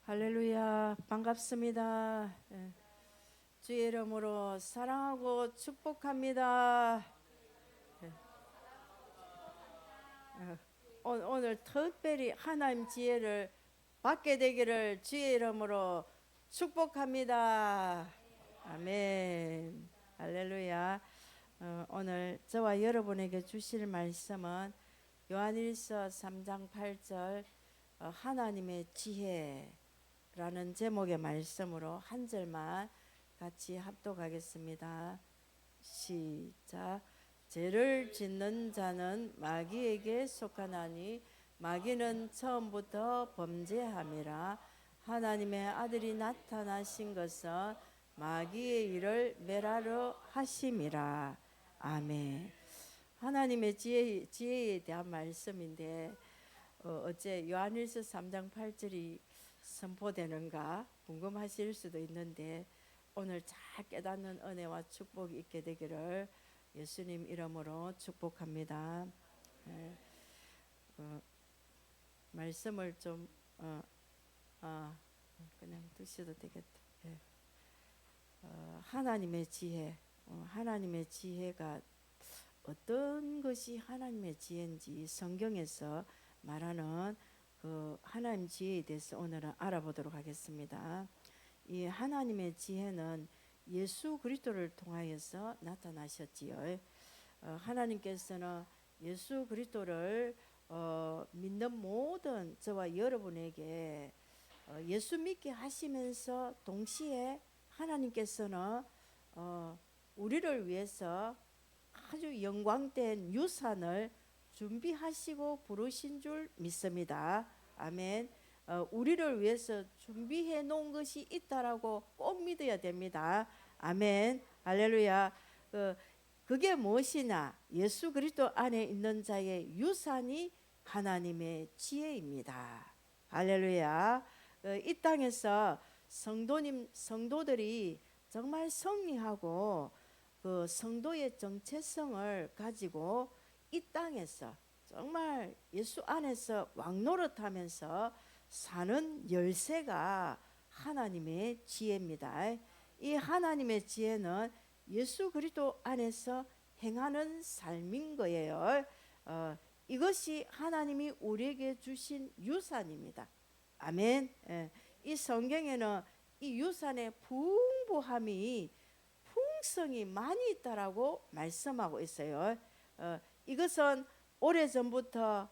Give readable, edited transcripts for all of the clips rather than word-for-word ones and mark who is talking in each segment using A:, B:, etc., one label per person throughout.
A: 할렐루야, 반갑습니다. 주의 이름으로 사랑하고 축복합니다. 예. 오늘 특별히 하나님 지혜를 받게 되기를 주의 이름으로 축복합니다. 아멘. 할렐루야. 오늘 저와 여러분에게 주실 말씀은 요한일서 3장 8절 하나님의 지혜라는 제목의 말씀으로 한 절만 같이 합독하겠습니다. 시작. 죄를 짓는 자는 마귀에게 속하나니 마귀는 처음부터 범죄함이라. 하나님의 아들이 나타나신 것은 마귀의 일을 멸하려 하심이라. 아멘. 하나님의 지혜에 대한 말씀인데 어째 요한일서 3장 8절이 선포되는가 궁금하실 수도 있는데 오늘 잘 깨닫는 은혜와 축복이 있게 되기를 예수님 이름으로 축복합니다. 말씀을 좀 그냥 두셔도 되겠다. 하나님의 지혜, 하나님의 지혜가 어떤 것이 하나님의 지혜인지 성경에서 말하는 그 하나님 지혜에 대해서 오늘은 알아보도록 하겠습니다. 이 하나님의 지혜는 예수 그리스도를 통하여서 나타나셨지요. 하나님께서는 예수 그리스도를 믿는 모든 저와 여러분에게 예수 믿게 하시면서 동시에 하나님께서는 우리를 위해서 아주 영광된 유산을 준비하시고 부르신 줄 믿습니다. 아멘. 우리를 위해서 준비해 놓은 것이 있다라고 꼭 믿어야 됩니다. 아멘. 할렐루야. 그게 무엇이냐? 예수 그리스도 안에 있는 자의 유산이 하나님의 지혜입니다. 할렐루야. 이 땅에서 성도들이 정말 승리하고 그 성도의 정체성을 가지고 이 땅에서 정말 예수 안에서 왕노릇하면서 사는 열쇠가 하나님의 지혜입니다. 이 하나님의 지혜는 예수 그리스도 안에서 행하는 삶인 거예요. 이것이 하나님이 우리에게 주신 유산입니다. 아멘. 이 성경에는 이 유산의 풍부함이 풍성이 많이 있다라고 말씀하고 있어요. 이것은 오래전부터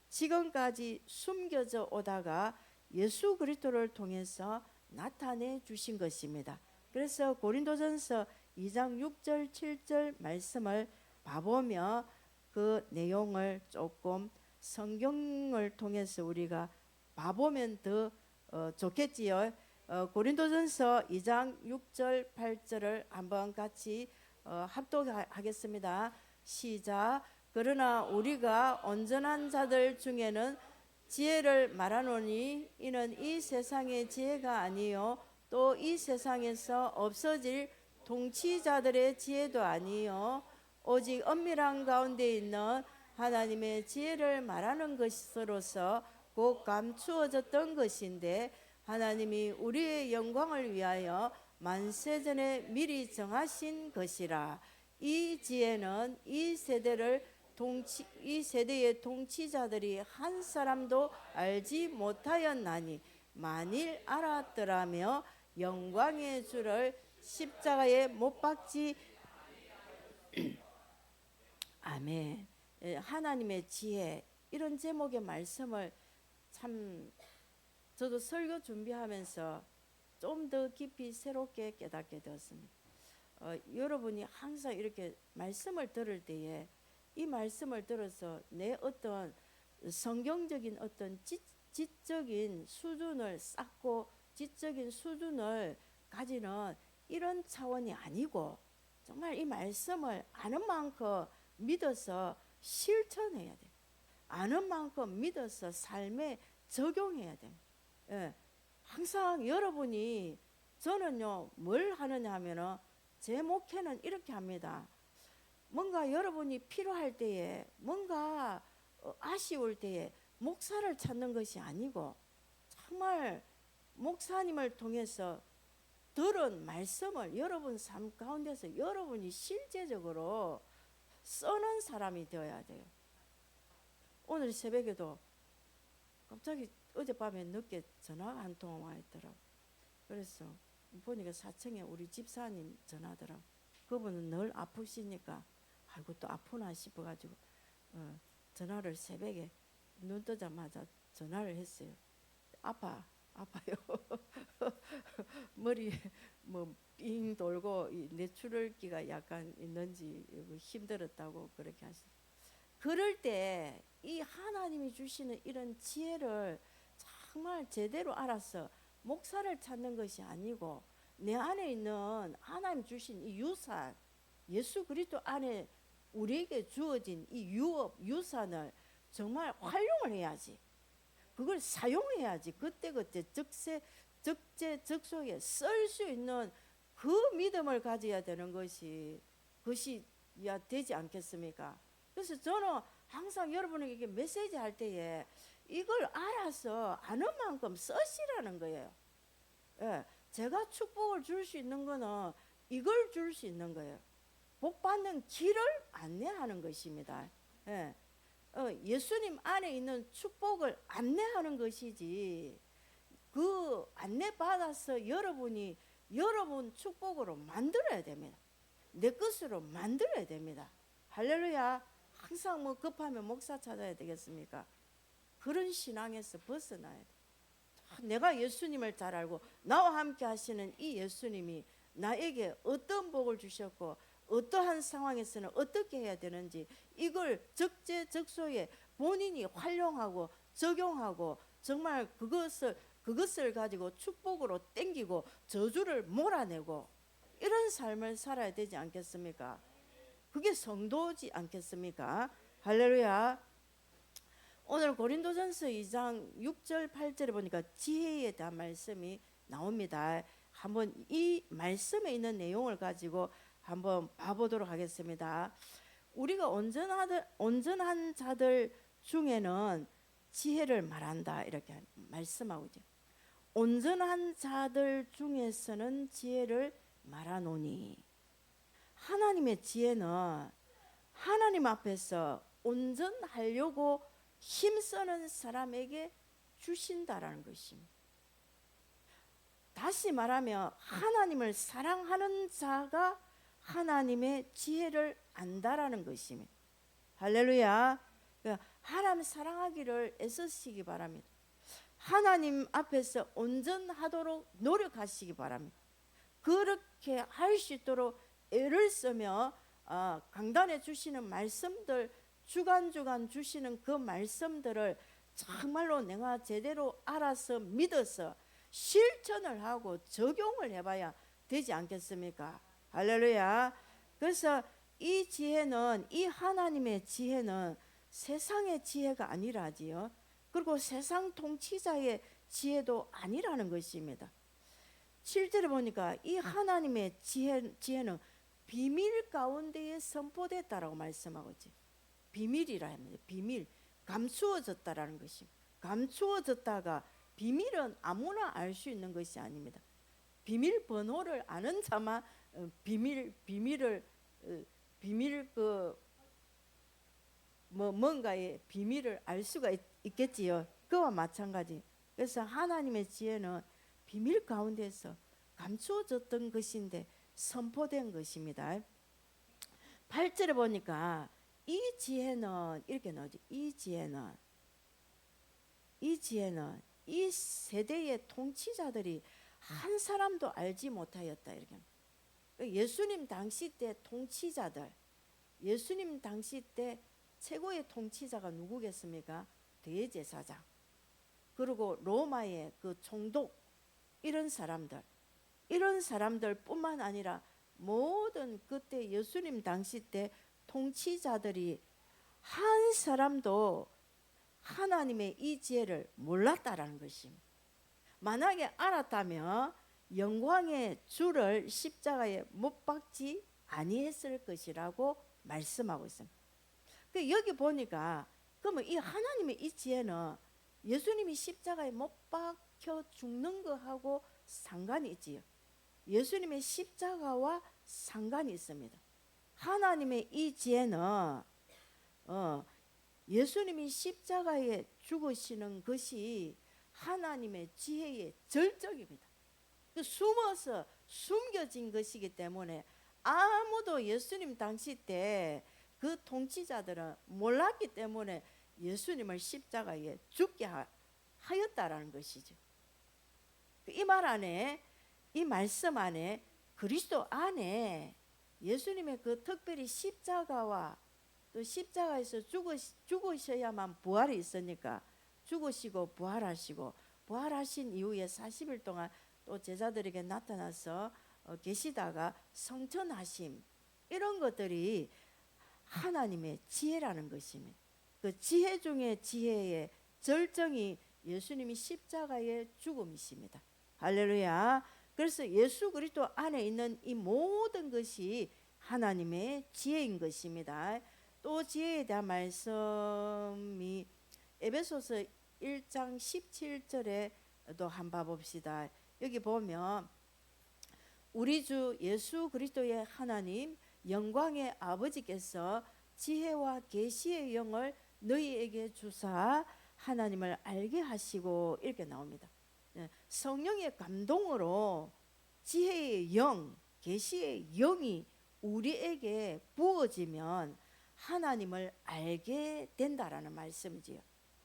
A: 지금까지 숨겨져 오다가 예수 그리스도를 통해서 나타내 주신 것입니다. 그래서 고린도전서 2장 6절 7절 말씀을 봐보면 그 내용을 조금 성경을 통해서 우리가 봐보면 더 좋겠지요. 고린도전서 2장 6절 8절을 한번 같이 합독하겠습니다. 시작. 그러나 우리가 온전한 자들 중에는 지혜를 말하노니 이는 이 세상의 지혜가 아니요 또 이 세상에서 없어질 통치자들의 지혜도 아니요 오직 엄밀한 가운데 있는 하나님의 지혜를 말하는 것으로서 곧 감추어졌던 것인데 하나님이 우리의 영광을 위하여 만세전에 미리 정하신 것이라. 이 지혜는 이 세대의 통치자들이 한 사람도 알지 못하였나니 만일 알았더라며 영광의 주를 십자가에 못 박지. 아멘. 하나님의 지혜, 이런 제목의 말씀을 참 저도 설교 준비하면서 좀 더 깊이 새롭게 깨닫게 되었습니다. 여러분이 항상 이렇게 말씀을 들을 때에 이 말씀을 들어서 내 어떤 성경적인 어떤 지적인 수준을 쌓고 지적인 수준을 가지는 이런 차원이 아니고 정말 이 말씀을 아는 만큼 믿어서 실천해야 돼요. 아는 만큼 믿어서 삶에 적용해야 됩니다. 항상 여러분이 저는요 뭘 하느냐 하면은 제 목회는 이렇게 합니다. 뭔가 여러분이 필요할 때에 뭔가 아쉬울 때에 목사를 찾는 것이 아니고 정말 목사님을 통해서 들은 말씀을 여러분 삶 가운데서 여러분이 실제적으로 쓰는 사람이 되어야 돼요. 오늘 새벽에도 갑자기 어젯밤에 늦게 전화가 한 통 와 있더라고. 그래서 보니까 4층에 우리 집사님 전화더라고. 그분은 늘 아프시니까 아이고 또 아프나 싶어가지고 전화를 새벽에 눈 뜨자마자 전화를 했어요. 아파요. 머리 뭐빙 돌고 이 뇌출혈기가 약간 있는지 힘들었다고 그렇게 하시. 그럴 때 이 하나님이 주시는 이런 지혜를 정말 제대로 알아서 목사를 찾는 것이 아니고 내 안에 있는 하나님 주신 이 유산, 예수 그리스도 안에 우리에게 주어진 이 유업, 유산을 정말 활용을 해야지. 그걸 사용해야지. 그때그때 적재적소에 쓸 수 있는 그 믿음을 가져야 되는 것이 되지 않겠습니까? 그래서 저는 항상 여러분에게 메시지 할 때에 이걸 알아서 아는 만큼 쓰시라는 거예요. 예, 제가 축복을 줄 수 있는 거는 이걸 줄 수 있는 거예요. 복 받는 길을 안내하는 것입니다. 예, 예수님 안에 있는 축복을 안내하는 것이지, 그 안내 받아서 여러분이 여러분 축복으로 만들어야 됩니다. 내 것으로 만들어야 됩니다. 할렐루야. 항상 뭐 급하면 목사 찾아야 되겠습니까? 그런 신앙에서 벗어나야 돼. 내가 예수님을 잘 알고 나와 함께 하시는 이 예수님이 나에게 어떤 복을 주셨고 어떠한 상황에서는 어떻게 해야 되는지, 이걸 적재적소에 본인이 활용하고 적용하고 정말 그것을 가지고 축복으로 땡기고 저주를 몰아내고 이런 삶을 살아야 되지 않겠습니까? 그게 성도지 않겠습니까? 할렐루야. 오늘 고린도전서 2장 6절 8절에 보니까 지혜에 대한 말씀이 나옵니다. 한번 이 말씀에 있는 내용을 가지고 한번 봐보도록 하겠습니다. 우리가 온전한 자들 중에는 지혜를 말한다, 이렇게 말씀하고 있죠. 온전한 자들 중에서는 지혜를 말하노니. 하나님의 지혜는 하나님 앞에서 온전하려고 힘쓰는 사람에게 주신다라는 것입니다. 다시 말하면 하나님을 사랑하는 자가 하나님의 지혜를 안다라는 것입니다. 할렐루야. 하나님 사랑하기를 애쓰시기 바랍니다. 하나님 앞에서 온전하도록 노력하시기 바랍니다. 그렇게 할 수 있도록 애를 쓰며 강단에 주시는 말씀들, 주간주간 주시는 그 말씀들을 정말로 내가 제대로 알아서 믿어서 실천을 하고 적용을 해봐야 되지 않겠습니까? 할렐루야. 그래서 이 지혜는, 이 하나님의 지혜는 세상의 지혜가 아니라지요. 그리고 세상 통치자의 지혜도 아니라는 것입니다. 7절에 보니까 이 하나님의 지혜는 비밀 가운데에 선포됐다라고 말씀하고 있지. 비밀이라 합니다. 비밀, 감추어졌다라는 것입니다. 감추어졌다가, 비밀은 아무나 알 수 있는 것이 아닙니다. 비밀 번호를 아는 자만 뭔가의 비밀을 알 수가 있겠지요. 그와 마찬가지. 그래서 하나님의 지혜는 비밀 가운데서 감추어졌던 것인데 선포된 것입니다. 8절에 보니까 이 지혜는 이렇게 나오지. 이 지혜는 이 세대의 통치자들이 한 사람도 알지 못하였다, 이렇게. 예수님 당시 때 통치자들, 예수님 당시 때 최고의 통치자가 누구겠습니까? 대제사장, 그리고 로마의 그 총독, 이런 사람들 뿐만 아니라 모든 그때 예수님 당시 때 통치자들이 한 사람도 하나님의 이 지혜를 몰랐다라는 것입니다. 만약에 알았다면 영광의 주를 십자가에 못 박지 아니했을 것이라고 말씀하고 있습니다. 여기 보니까 그러면 이 하나님의 이 지혜는 예수님이 십자가에 못 박혀 죽는 거하고 상관이 있지요. 예수님의 십자가와 상관이 있습니다. 하나님의 이 지혜는 예수님이 십자가에 죽으시는 것이 하나님의 지혜의 절정입니다. 숨어서 숨겨진 것이기 때문에 아무도 예수님 당시 때 그 통치자들은 몰랐기 때문에 예수님을 십자가에 죽게 하였다라는 것이죠. 이 말 안에, 이 말씀 안에, 그리스도 안에 예수님의 그 특별히 십자가와 또 십자가에서 죽으셔야만 부활이 있으니까 죽으시고 부활하시고, 부활하신 이후에 40일 동안 또 제자들에게 나타나서 계시다가 성천하심, 이런 것들이 하나님의 지혜라는 것입니다. 그 지혜 중에 지혜의 절정이 예수님이 십자가의 죽음이십니다. 할렐루야. 그래서 예수 그리스도 안에 있는 이 모든 것이 하나님의 지혜인 것입니다. 또 지혜에 대한 말씀이 에베소서 1장 17절에도 한번 봅시다. 여기 보면 우리 주 예수 그리스도의 하나님 영광의 아버지께서 지혜와 계시의 영을 너희에게 주사 하나님을 알게 하시고, 이렇게 나옵니다. 성령의 감동으로 지혜의 영, 계시의 영이 우리에게 부어지면 하나님을 알게 된다라는 말씀이지요.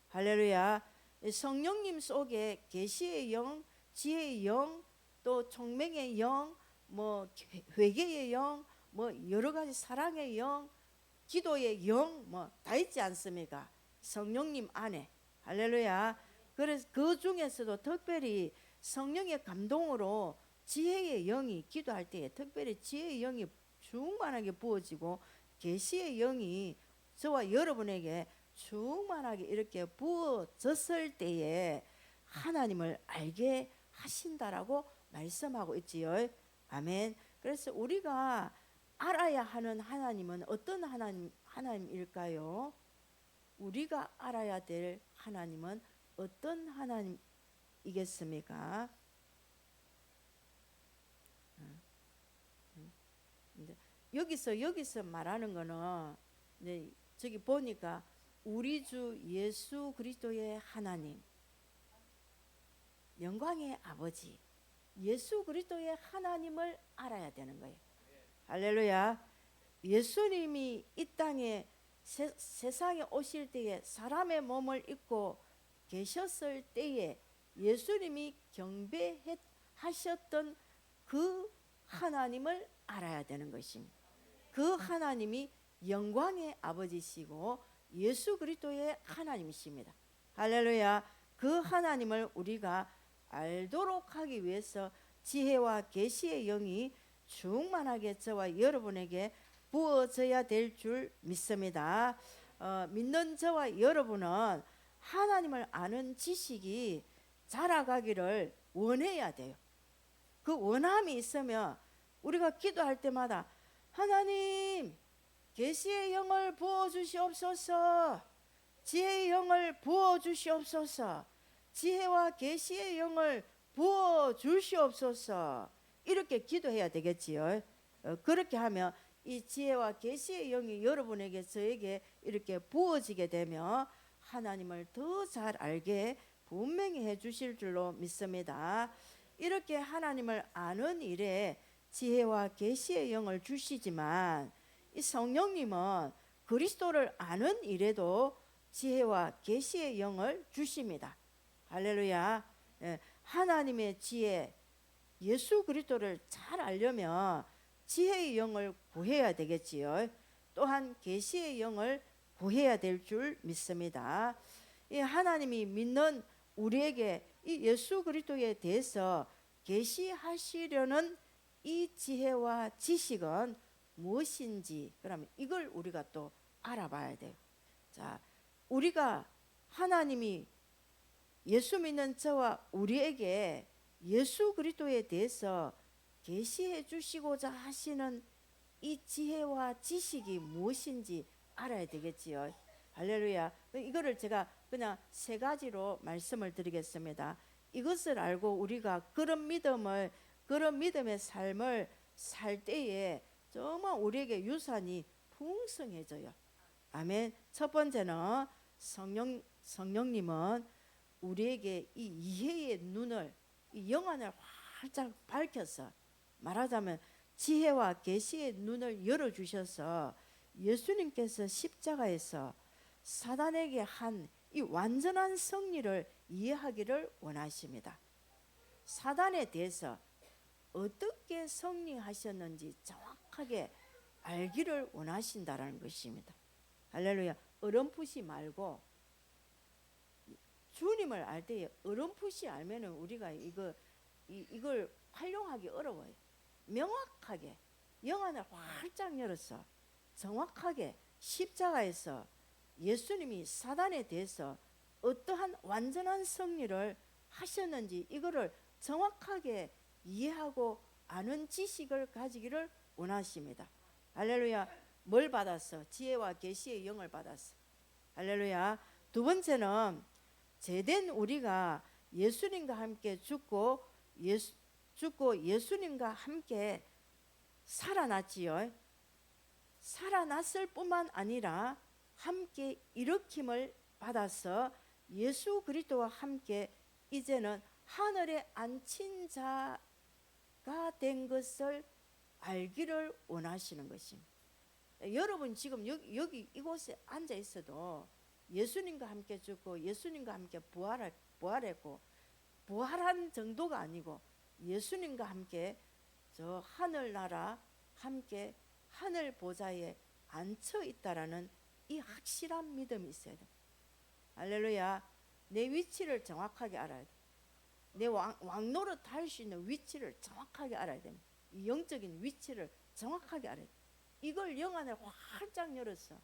A: 할렐루야. 성령님 속에 계시의 영, 지혜의 영, 또 총명의 영, 뭐 회개의 영, 뭐 여러 가지 사랑의 영, 기도의 영, 뭐 다 있지 않습니까? 성령님 안에. 할렐루야. 그래서 그 중에서도 특별히 성령의 감동으로 지혜의 영이, 기도할 때에 특별히 지혜의 영이 충만하게 부어지고 계시의 영이 저와 여러분에게 충만하게 이렇게 부어졌을 때에 하나님을 알게 하신다라고 말씀하고 있지요. 아멘. 그래서 우리가 알아야 하는 하나님은 어떤 하나님일까요? 우리가 알아야 될 하나님은 어떤 하나님이겠습니까? 여기서 말하는 거는 저기 보니까 우리 주 예수 그리스도의 하나님, 영광의 아버지, 예수 그리스도의 하나님을 알아야 되는 거예요. 할렐루야. 예수님이 이 땅에 세상에 오실 때에 사람의 몸을 입고 계셨을 때에 예수님이 경배하셨던 그 하나님을 알아야 되는 것입니다. 그 하나님이 영광의 아버지시고 예수 그리스도의 하나님이십니다. 할렐루야. 그 하나님을 우리가 알도록 하기 위해서 지혜와 계시의 영이 충만하게 저와 여러분에게 부어져야 될 줄 믿습니다. 믿는 저와 여러분은 하나님을 아는 지식이 자라가기를 원해야 돼요. 그 원함이 있으면 우리가 기도할 때마다 하나님 계시의 영을 부어주시옵소서, 지혜의 영을 부어주시옵소서, 지혜와 계시의 영을 부어주시옵소서, 이렇게 기도해야 되겠지요. 그렇게 하면 이 지혜와 계시의 영이 여러분에게 저에게 이렇게 부어지게 되면 하나님을 더 잘 알게 분명히 해주실 줄로 믿습니다. 이렇게 하나님을 아는 일에 지혜와 계시의 영을 주시지만 이 성령님은 그리스도를 아는 일에도 지혜와 계시의 영을 주십니다. 할렐루야. 하나님의 지혜, 예수 그리스도를 잘 알려면 지혜의 영을 구해야 되겠지요. 또한 계시의 영을 구해야 될 줄 믿습니다. 이 하나님이 믿는 우리에게 이 예수 그리스도에 대해서 계시하시려는 이 지혜와 지식은 무엇인지, 그러면 이걸 우리가 또 알아봐야 돼요. 자, 우리가 하나님이 예수 믿는 저와 우리에게 예수 그리스도에 대해서 계시해 주시고자 하시는 이 지혜와 지식이 무엇인지 알아야 되겠지요. 할렐루야. 이거를 제가 그냥 세 가지로 말씀을 드리겠습니다. 이것을 알고 우리가 그런 믿음의 삶을 살 때에 정말 우리에게 유산이 풍성해져요. 아멘. 첫 번째는 성령님은 우리에게 이 이해의 눈을, 이 영안을 활짝 밝혀서, 말하자면 지혜와 계시의 눈을 열어주셔서 예수님께서 십자가에서 사단에게 한 이 완전한 승리를 이해하기를 원하십니다. 사단에 대해서 어떻게 승리하셨는지 정확하게 알기를 원하신다라는 것입니다. 할렐루야. 어렴풋이 말고, 주님을 알 때에 어렴풋이 알면은 우리가 이걸 활용하기 어려워요. 명확하게 영안을 활짝 열어서 정확하게 십자가에서 예수님이 사단에 대해서 어떠한 완전한 승리를 하셨는지 이거를 정확하게 이해하고 아는 지식을 가지기를 원하십니다. 할렐루야. 뭘 받았어? 지혜와 계시의 영을 받았어. 할렐루야. 두 번째는 제된 우리가 예수님과 함께 죽고 예수님과 함께 살아났지요. 살아났을 뿐만 아니라 함께 일으킴을 받아서 예수 그리스도와 함께 이제는 하늘에 앉힌 자가 된 것을 알기를 원하시는 것입니다. 여러분 지금 여기 이곳에 앉아 있어도 예수님과 함께 죽고 예수님과 함께 부활했고, 부활한 정도가 아니고 예수님과 함께 저 하늘나라 함께 하늘 보좌에 앉혀 있다라는 이 확실한 믿음이 있어야 돼. 할렐루야. 내 위치를 정확하게 알아야 돼. 내 왕노릇 할 수 있는 위치를 정확하게 알아야 됩니다. 이 영적인 위치를 정확하게 알아야 돼. 이걸 영안을 활짝 열어서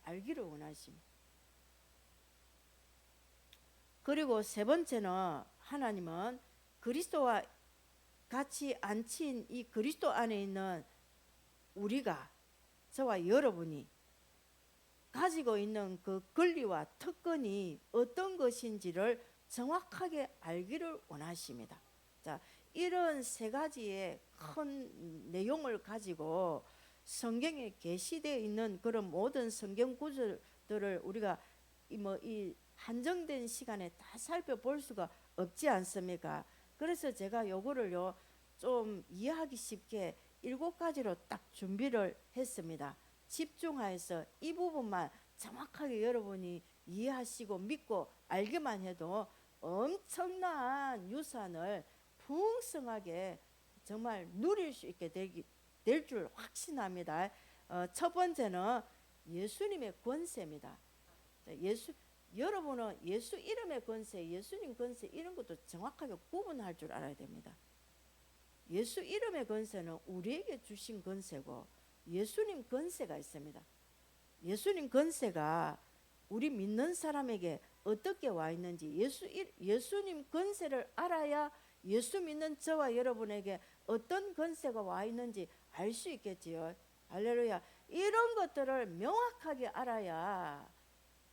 A: 알기를 원하십니다. 그리고 세 번째는 하나님은 그리스도와 같이 앉힌 이 그리스도 안에 있는 우리가, 저와 여러분이 가지고 있는 그 권리와 특권이 어떤 것인지를 정확하게 알기를 원하십니다. 자, 이런 세 가지의 큰 내용을 가지고 성경에 게시되어 있는 그런 모든 성경 구절들을 우리가 이 한정된 시간에 다 살펴볼 수가 없지 않습니까? 그래서 제가 요거를요 좀 이해하기 쉽게 7가지로 딱 준비를 했습니다. 집중하여서 이 부분만 정확하게 여러분이 이해하시고 믿고 알기만 해도 엄청난 유산을 풍성하게 정말 누릴 수 있게 될 줄 확신합니다. 첫 번째는 예수님의 권세입니다. 여러분은 예수 이름의 권세, 예수님 권세 이런 것도 정확하게 구분할 줄 알아야 됩니다. 예수 이름의 권세는 우리에게 주신 권세고 예수님 권세가 있습니다. 예수님 권세가 우리 믿는 사람에게 어떻게 와 있는지 예수님 권세를 알아야 예수 믿는 저와 여러분에게 어떤 권세가 와 있는지 알 수 있겠지요. 할렐루야. 이런 것들을 명확하게 알아야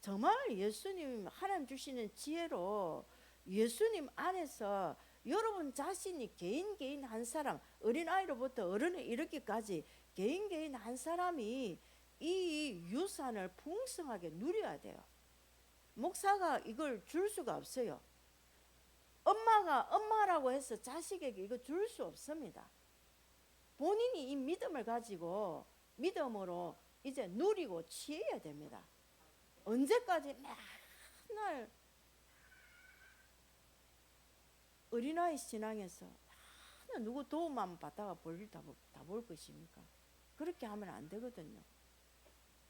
A: 정말 예수님 하나님 주시는 지혜로 예수님 안에서 여러분 자신이 개인 한 사람, 어린아이로부터 어른에 이르기까지 개인 한 사람이 이 유산을 풍성하게 누려야 돼요. 목사가 이걸 줄 수가 없어요. 엄마가 엄마라고 해서 자식에게 이거 줄 수 없습니다. 본인이 이 믿음을 가지고 믿음으로 이제 누리고 취해야 됩니다. 언제까지 맨날 어린아이 신앙에서 누구 도움만 받다가 볼일 다 볼 것입니까? 그렇게 하면 안 되거든요.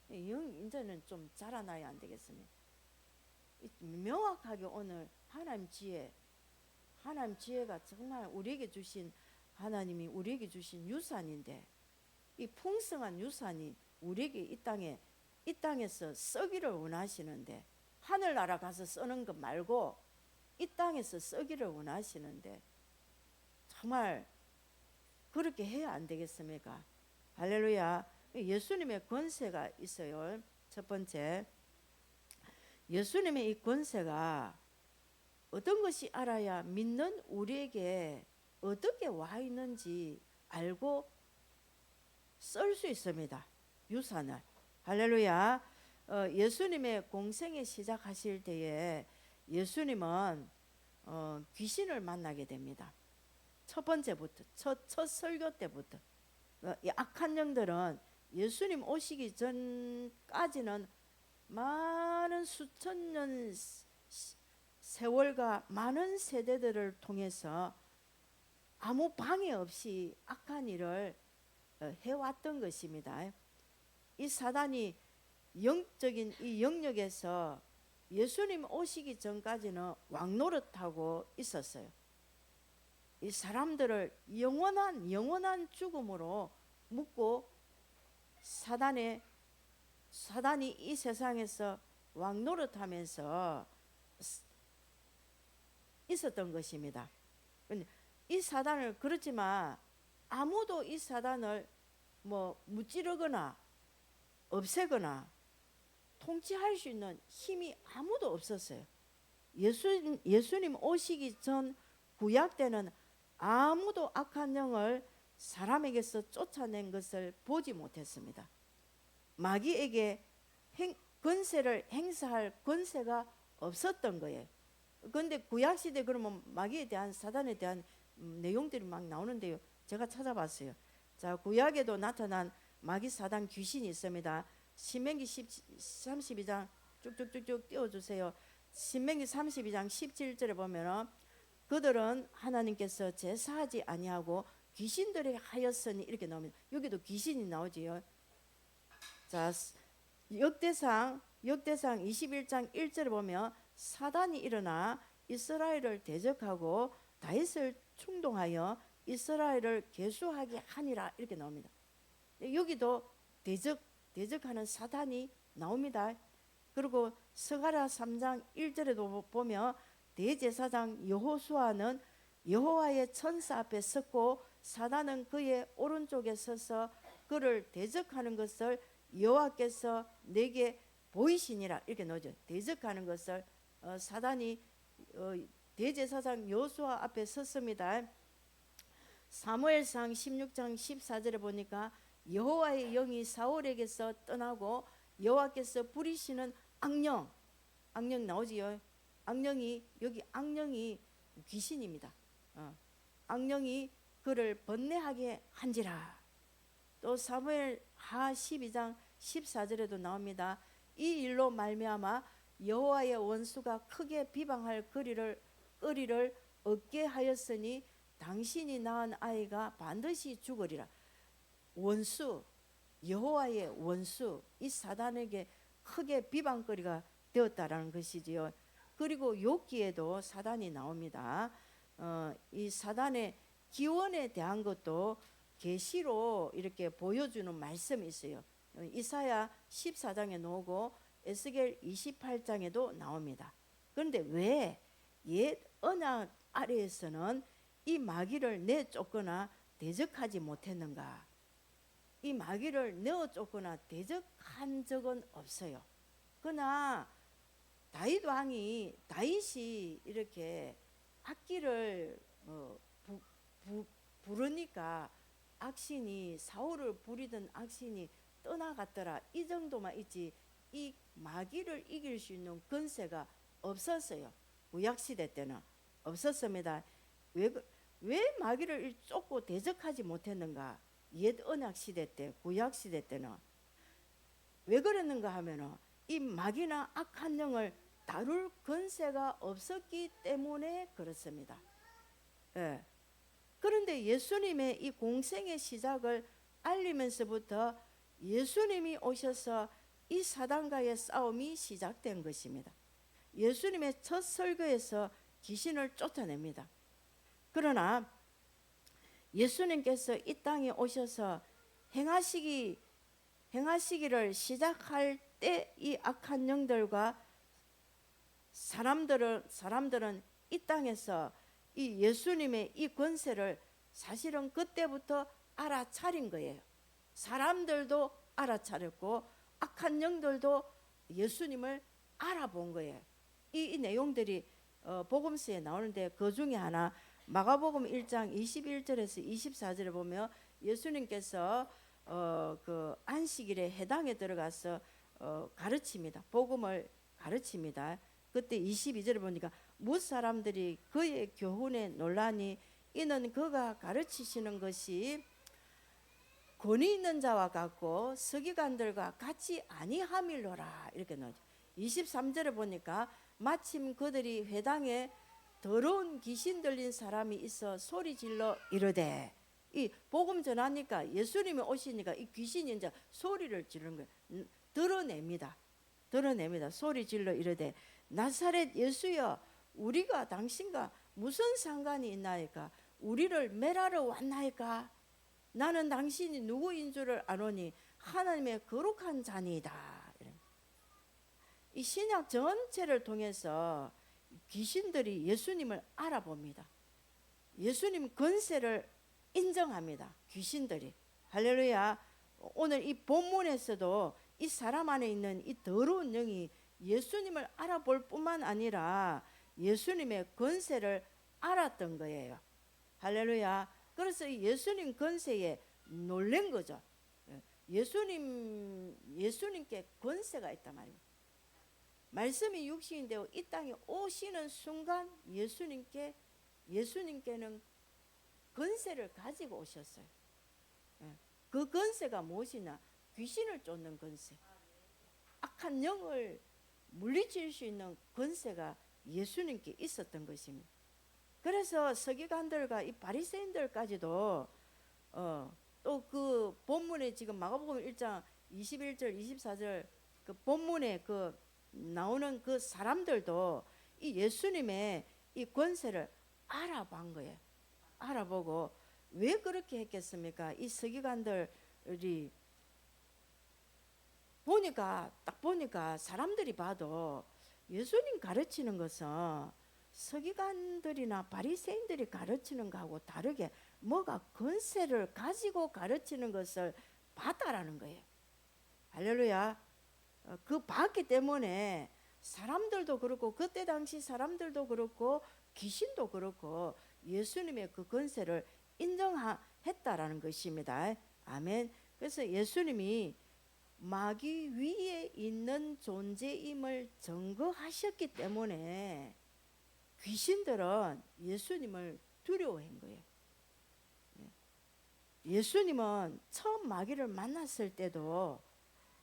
A: 이제는 좀 자라나야 안 되겠습니까? 명확하게 오늘 하나님 지혜가 정말 우리에게 주신, 하나님이 우리에게 주신 유산인데, 이 풍성한 유산이 우리에게 이 땅에서 쓰기를 원하시는데, 하늘나라 가서 쓰는 것 말고 이 땅에서 쓰기를 원하시는데 정말 그렇게 해야 안 되겠습니까? 할렐루야. 예수님의 권세가 있어요. 첫 번째, 예수님의 이 권세가 어떤 것이 알아야 믿는 우리에게 어떻게 와 있는지 알고 쓸 수 있습니다. 유산을. 할렐루야. 예수님의 공생에 시작하실 때에 예수님은 귀신을 만나게 됩니다. 첫 번째부터, 첫 설교 때부터. 이 악한 영들은 예수님 오시기 전까지는 많은 수천 년 세월과 많은 세대들을 통해서 아무 방해 없이 악한 일을 해왔던 것입니다. 이 사단이 영적인 이 영역에서 예수님 오시기 전까지는 왕노릇하고 있었어요. 이 사람들을 영원한 죽음으로 묶고 사단이 이 세상에서 왕노릇하면서 있었던 것입니다. 이 사단을, 그렇지만 아무도 이 사단을 무찌르거나 없애거나 통치할 수 있는 힘이 아무도 없었어요. 예수님 오시기 전 구약 때는 아무도 악한 영을 사람에게서 쫓아낸 것을 보지 못했습니다. 마귀에게 권세를 행사할 권세가 없었던 거예요. 그런데 구약시대 그러면 마귀에 대한, 사단에 대한 내용들이 막 나오는데요. 제가 찾아봤어요. 자, 구약에도 나타난 마귀, 사단, 귀신이 있습니다. 신명기 32장 쭉쭉쭉쭉 띄워주세요. 신명기 32장 17절에 보면 그들은 하나님께서 제사하지 아니하고 귀신들이 하였으니 이렇게 나옵니다. 여기도 귀신이 나오지요. 자, 역대상 21장 1절에 보면 사단이 일어나 이스라엘을 대적하고 다윗을 충동하여 이스라엘을 계수하게 하니라 이렇게 나옵니다. 여기도 대적하는 사단이 나옵니다. 그리고 스가랴 3장 1절에도 보면 대제사장 여호수아는 여호와의 천사 앞에 섰고 사단은 그의 오른쪽에 서서 그를 대적하는 것을 여호와께서 내게 보이시니라 이렇게 나오죠. 대적하는 것을 사단이 대제사장 여호수아 앞에 섰습니다. 사무엘상 16장 14절에 보니까 여호와의 영이 사울에게서 떠나고 여호와께서 부리시는 악령 나오지요. 여기 악령이 귀신입니다. 악령이 그를 번뇌하게 한지라. 또 사무엘 하 12장 14절에도 나옵니다. 이 일로 말미암아 여호와의 원수가 크게 비방할 거리를 얻게 하였으니 당신이 낳은 아이가 반드시 죽으리라. 원수, 여호와의 원수, 이 사단에게 크게 비방거리가 되었다라는 것이지요. 그리고 욥기에도 사단이 나옵니다. 이 사단의 기원에 대한 것도 계시로 이렇게 보여주는 말씀이 있어요. 이사야 14장에 나오고 에스겔 28장에도 나옵니다. 그런데 왜 옛 언약 아래에서는 이 마귀를 내쫓거나 대적하지 못했는가? 이 마귀를 내어쫓거나 대적한 적은 없어요. 그러나 다윗이 이렇게 악기를 부르니까 악신이, 사울을 부리던 악신이 떠나갔더라, 이 정도만 있지 이 마귀를 이길 수 있는 권세가 없었어요. 구약시대 때는 없었습니다. 왜 마귀를 쫓고 대적하지 못했는가? 옛 언약시대 때, 구약시대 때는 왜 그랬는가 하면은 이 마귀나 악한 영을 다룰 권세가 없었기 때문에 그렇습니다. 예. 그런데 예수님의 이 공생의 시작을 알리면서부터 예수님이 오셔서 이 사단과의 싸움이 시작된 것입니다. 예수님의 첫 설교에서 귀신을 쫓아냅니다. 그러나 예수님께서 이 땅에 오셔서 행하시기를 시작할 때 이 악한 영들과 사람들은 이 땅에서 이 예수님의 이 권세를 사실은 그때부터 알아차린 거예요. 사람들도 알아차렸고 악한 영들도 예수님을 알아본 거예요. 이 내용들이 복음서에 나오는데 그 중에 하나 마가복음 1장 21절에서 24절에 보면 예수님께서 그 안식일에 해당에 들어가서 가르칩니다. 복음을 가르칩니다. 그때 22절에 보니까 뭇 사람들이 그의 교훈에 놀라니 이는 그가 가르치시는 것이 권위 있는 자와 같고 서기관들과 같이 아니함일로라 이렇게 나오죠. 23절에 보니까 마침 그들이 회당에 더러운 귀신 들린 사람이 있어 소리 질러 이르되, 이 복음 전하니까 예수님이 오시니까 이 귀신이 이제 소리를 지르는 거예요. 드러냅니다. 소리 질러 이르되 나사렛 예수여, 우리가 당신과 무슨 상관이 있나이까? 우리를 멸하러 왔나이까? 나는 당신이 누구인 줄을 아노니 하나님의 거룩한 자니이다. 이 신약 전체를 통해서 귀신들이 예수님을 알아봅니다. 예수님 권세를 인정합니다. 귀신들이. 할렐루야. 오늘 이 본문에서도 이 사람 안에 있는 이 더러운 영이 예수님을 알아볼 뿐만 아니라 예수님의 권세를 알았던 거예요. 할렐루야. 그래서 예수님 권세에 놀란 거죠. 예수님께 권세가 있단 말입니다. 말씀이 육신이 되어 이 땅에 오시는 순간 예수님께는 권세를 가지고 오셨어요. 그 권세가 무엇이냐? 귀신을 쫓는 권세, 악한 영을 물리칠 수 있는 권세가 예수님께 있었던 것입니다. 그래서 서기관들과 이 바리새인들까지도 또 그 본문에 지금 마가복음 1장 21절 24절 그 본문에 그 나오는 그 사람들도 이 예수님의 이 권세를 알아본 거예요. 알아보고 왜 그렇게 했겠습니까? 이 서기관들이 딱 보니까 사람들이 봐도 예수님 가르치는 것은 서기관들이나 바리새인들이 가르치는 것하고 다르게 뭐가 권세를 가지고 가르치는 것을 봤다라는 거예요. 할렐루야. 그 봤기 때문에 사람들도 그렇고 그때 당시 사람들도 그렇고 귀신도 그렇고 예수님의 그 권세를 인정했다라는 것입니다. 아멘. 그래서 예수님이 마귀 위에 있는 존재임을 증거하셨기 때문에 귀신들은 예수님을 두려워한 거예요. 예수님은 처음 마귀를 만났을 때도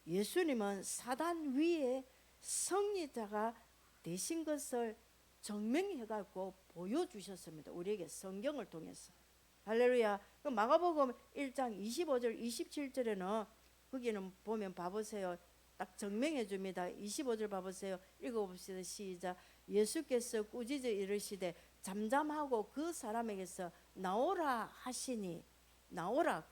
A: 예수님은 사단 위에 승리자가 되신 것을 증명해갖고 보여주셨습니다. 우리에게 성경을 통해서. 할렐루야. 마가복음 1장 25절 27절에는 거기는 보면 봐보세요. 딱 증명해 줍니다. 25절 봐보세요. 읽어봅시다. 시작. 예수께서 꾸짖어 이르시되 잠잠하고 그 사람에게서 나오라 하시니, 나오라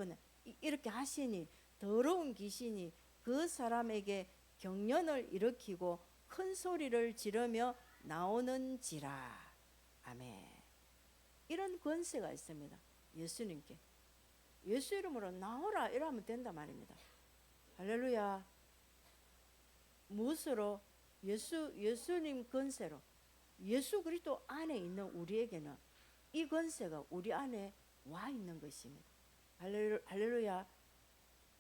A: 이렇게 하시니 더러운 귀신이 그 사람에게 경련을 일으키고 큰 소리를 지르며 나오는지라. 아멘. 이런 권세가 있습니다. 예수님께. 예수 이름으로 나오라 이러면 된단 말입니다. 할렐루야. 무엇으로? 예수님 권세로. 예수 그리스도 안에 있는 우리에게는 이 권세가 우리 안에 와 있는 것입니다. 할렐루야.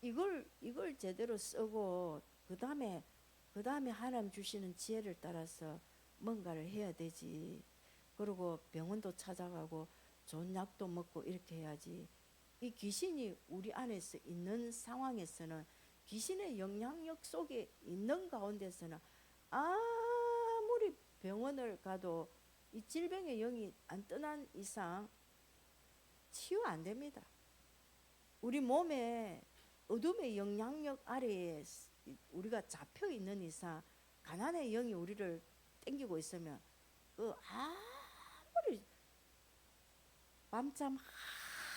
A: 이걸 제대로 쓰고 그 다음에 하나님 주시는 지혜를 따라서 뭔가를 해야 되지. 그리고 병원도 찾아가고 좋은 약도 먹고 이렇게 해야지. 이 귀신이 우리 안에서 있는 상황에서는, 귀신의 영향력 속에 있는 가운데서는 아무리 병원을 가도 이 질병의 영이 안 떠난 이상 치유 안 됩니다. 우리 몸에 어둠의 영향력 아래에 우리가 잡혀 있는 이상, 가난의 영이 우리를 땡기고 있으면 아무리 밤잠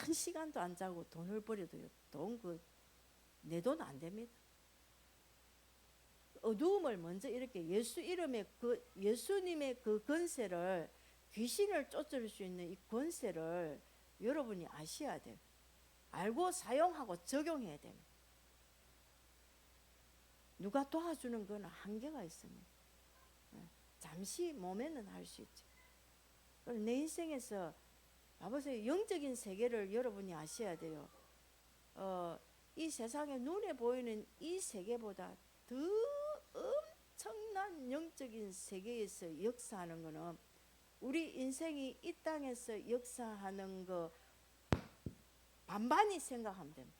A: 1시간도 안 자고 돈을 벌여도 내 돈 안 됩니다. 어두움을 먼저 이렇게 예수 이름의 예수님의 그 권세를, 귀신을 쫓을 수 있는 이 권세를 여러분이 아셔야 돼요. 알고 사용하고 적용해야 됩니다. 누가 도와주는 건 한계가 있습니다. 잠시 몸에는 할 수 있죠. 내 인생에서 봐보세요. 영적인 세계를 여러분이 아셔야 돼요. 이 세상에 눈에 보이는 이 세계보다 더 엄청난 영적인 세계에서 역사하는 것은 우리 인생이 이 땅에서 역사하는 거 반반이 생각하면 됩니다.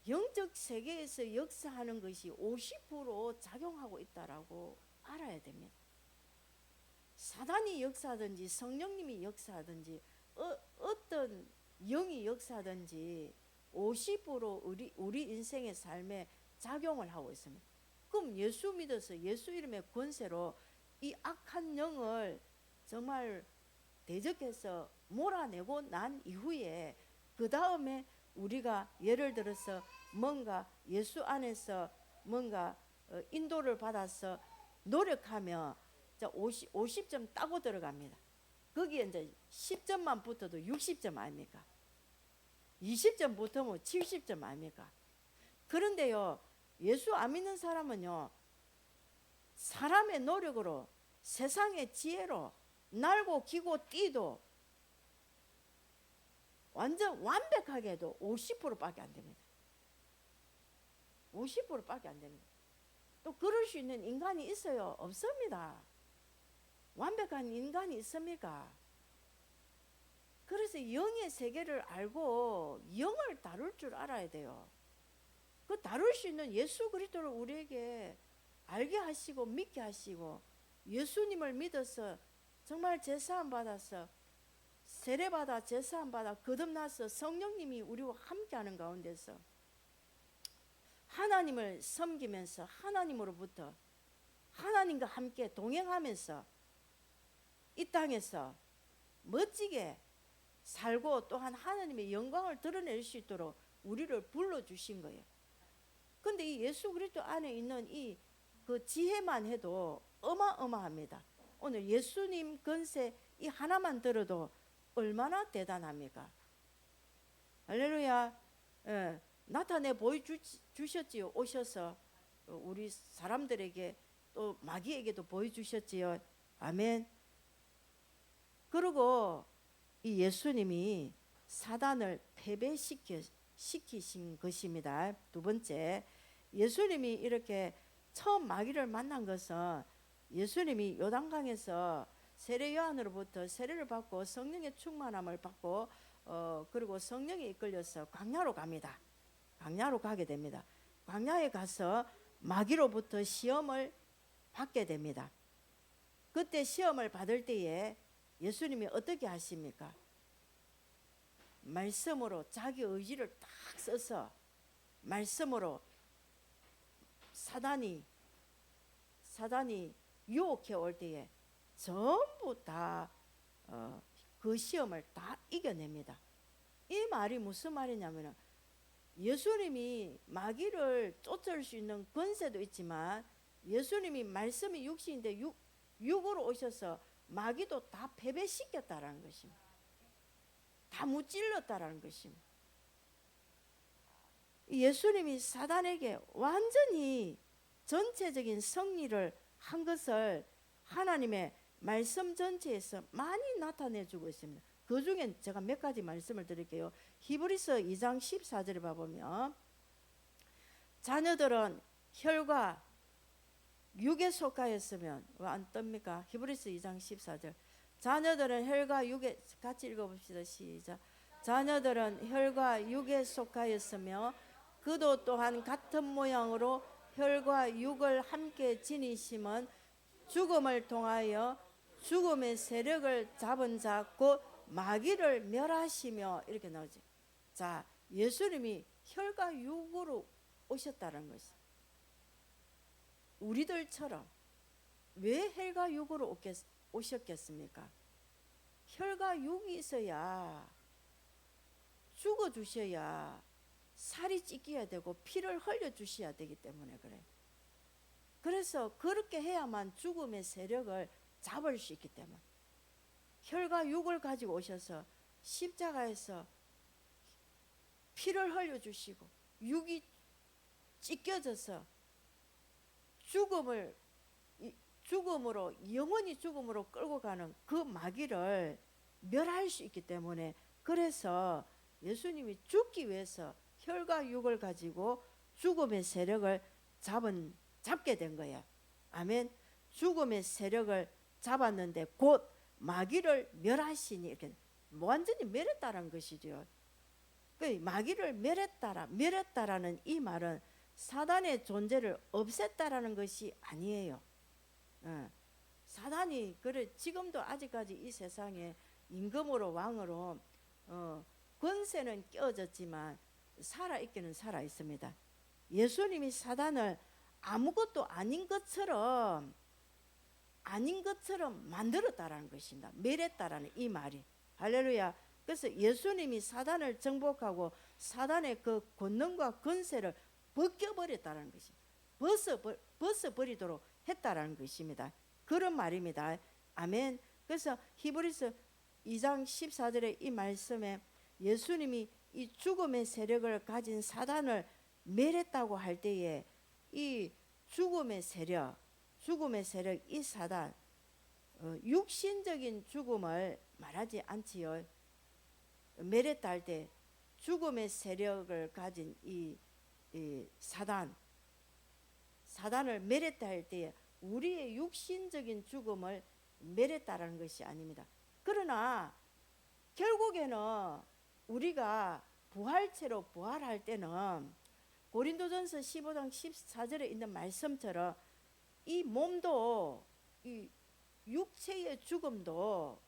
A: 영적 세계에서 역사하는 것이 50% 작용하고 있다라고 알아야 됩니다. 사단이 역사하든지 성령님이 역사하든지 어떤 영이 역사하든지 50% 우리 인생의 삶에 작용을 하고 있습니다. 그럼 예수 믿어서 예수 이름의 권세로 이 악한 영을 정말 대적해서 몰아내고 난 이후에 그 다음에 우리가 예를 들어서 뭔가 예수 안에서 뭔가 인도를 받아서 노력하며 50점 따고 들어갑니다. 거기에 이제 10점만 붙어도 60점 아닙니까? 20점 붙으면 70점 아닙니까? 그런데요, 예수 안 믿는 사람은요, 사람의 노력으로 세상의 지혜로 날고 기고 뛰도 완전 완벽하게 해도 50%밖에 안 됩니다. 50%밖에 안 됩니다. 또 그럴 수 있는 인간이 있어요? 없습니다. 완벽한 인간이 있습니까? 그래서 영의 세계를 알고 영을 다룰 줄 알아야 돼요. 그 다룰 수 있는 예수 그리스도를 우리에게 알게 하시고 믿게 하시고 예수님을 믿어서 정말 제사함 받아서 세례받아 제사함 받아 거듭나서 성령님이 우리와 함께하는 가운데서 하나님을 섬기면서 하나님으로부터 하나님과 함께 동행하면서 이 땅에서 멋지게 살고 또한 하나님의 영광을 드러낼 수 있도록 우리를 불러주신 거예요. 근데 이 예수 그리스도 안에 있는 이 그 지혜만 해도 어마어마합니다. 오늘 예수님 권세 이 하나만 들어도 얼마나 대단합니까? 할렐루야. 예, 나타내 보여주셨지요. 오셔서 우리 사람들에게 또 마귀에게도 보여주셨지요. 아멘. 그리고 이 예수님이 사단을 패배시키신 것입니다. 두 번째, 예수님이 이렇게 처음 마귀를 만난 것은 예수님이 요단강에서 세례 요한으로부터 세례를 받고 성령의 충만함을 받고 그리고 성령에 이끌려서 광야로 갑니다. 광야로 가게 됩니다. 광야에 가서 마귀로부터 시험을 받게 됩니다. 그때 시험을 받을 때에 예수님이 어떻게 하십니까? 말씀으로 자기 의지를 딱 써서 말씀으로 사단이 유혹해 올 때에 전부 다 그 시험을 다 이겨냅니다. 이 말이 무슨 말이냐면 예수님이 마귀를 쫓을 수 있는 권세도 있지만 예수님이 말씀이 육신인데 육으로 오셔서 마귀도 다 패배시켰다라는 것입니다. 다 무찔렀다라는 것입니다. 예수님이 사단에게 완전히 전체적인 승리를 한 것을 하나님의 말씀 전체에서 많이 나타내주고 있습니다. 그 중에 제가 몇 가지 말씀을 드릴게요. 히브리서 2장 14절에 봐보면 자녀들은 혈과 육에 속하였으면 왜 안 뜹니까? 히브리서 2장 14절 자녀들은 혈과 육에 같이 읽어봅시다. 시작. 자녀들은 혈과 육에 속하였으며 그도 또한 같은 모양으로 혈과 육을 함께 지니심은 죽음을 통하여 죽음의 세력을 잡은 자 곧 마귀를 멸하시며 이렇게 나오죠. 자, 예수님이 혈과 육으로 오셨다는 것이 우리들처럼 왜 혈과 육으로 오셨겠습니까? 혈과 육이 있어야 죽어주셔야 살이 찢겨야 되고 피를 흘려주셔야 되기 때문에 그래요. 그래서 그렇게 해야만 죽음의 세력을 잡을 수 있기 때문에 혈과 육을 가지고 오셔서 십자가에서 피를 흘려주시고 육이 찢겨져서 죽음으로, 영원히 죽음으로 끌고 가는 그 마귀를 멸할 수 있기 때문에, 그래서 예수님이 죽기 위해서 혈과 육을 가지고 죽음의 세력을 잡게 된 거예요. 아멘. 죽음의 세력을 잡았는데 곧 마귀를 멸하시니, 이렇게 완전히 멸했다는 것이죠. 그 마귀를 멸했다라는 이 말은 사단의 존재를 없앴다라는 것이 아니에요. 사단이 그래 지금도 아직까지 이 세상에 임금으로 왕으로 권세는 깨어졌지만 살아있기는 살아 있습니다. 예수님이 사단을 아무것도 아닌 것처럼 만들었다라는 것입니다. 멸했다라는 이 말이. 할렐루야. 그래서 예수님이 사단을 정복하고 사단의 그 권능과 권세를 벗겨버렸다는 것입니다. 벗어버리도록 했다라는 것입니다. 그런 말입니다. 아멘. 그래서 히브리서 2장 14절의 이 말씀에 예수님이 이 죽음의 세력을 가진 사단을 멸했다고 할 때에 이 죽음의 세력 이 사단, 육신적인 죽음을 말하지 않지요. 멸했다 할 때 죽음의 세력을 가진 이 사단을 멸했다 할 때에 우리의 육신적인 죽음을 멸했다라는 것이 아닙니다. 그러나 결국에는 우리가 부활체로 부활할 때는 고린도전서 15장 14절에 있는 말씀처럼 이 몸도, 이 육체의 죽음도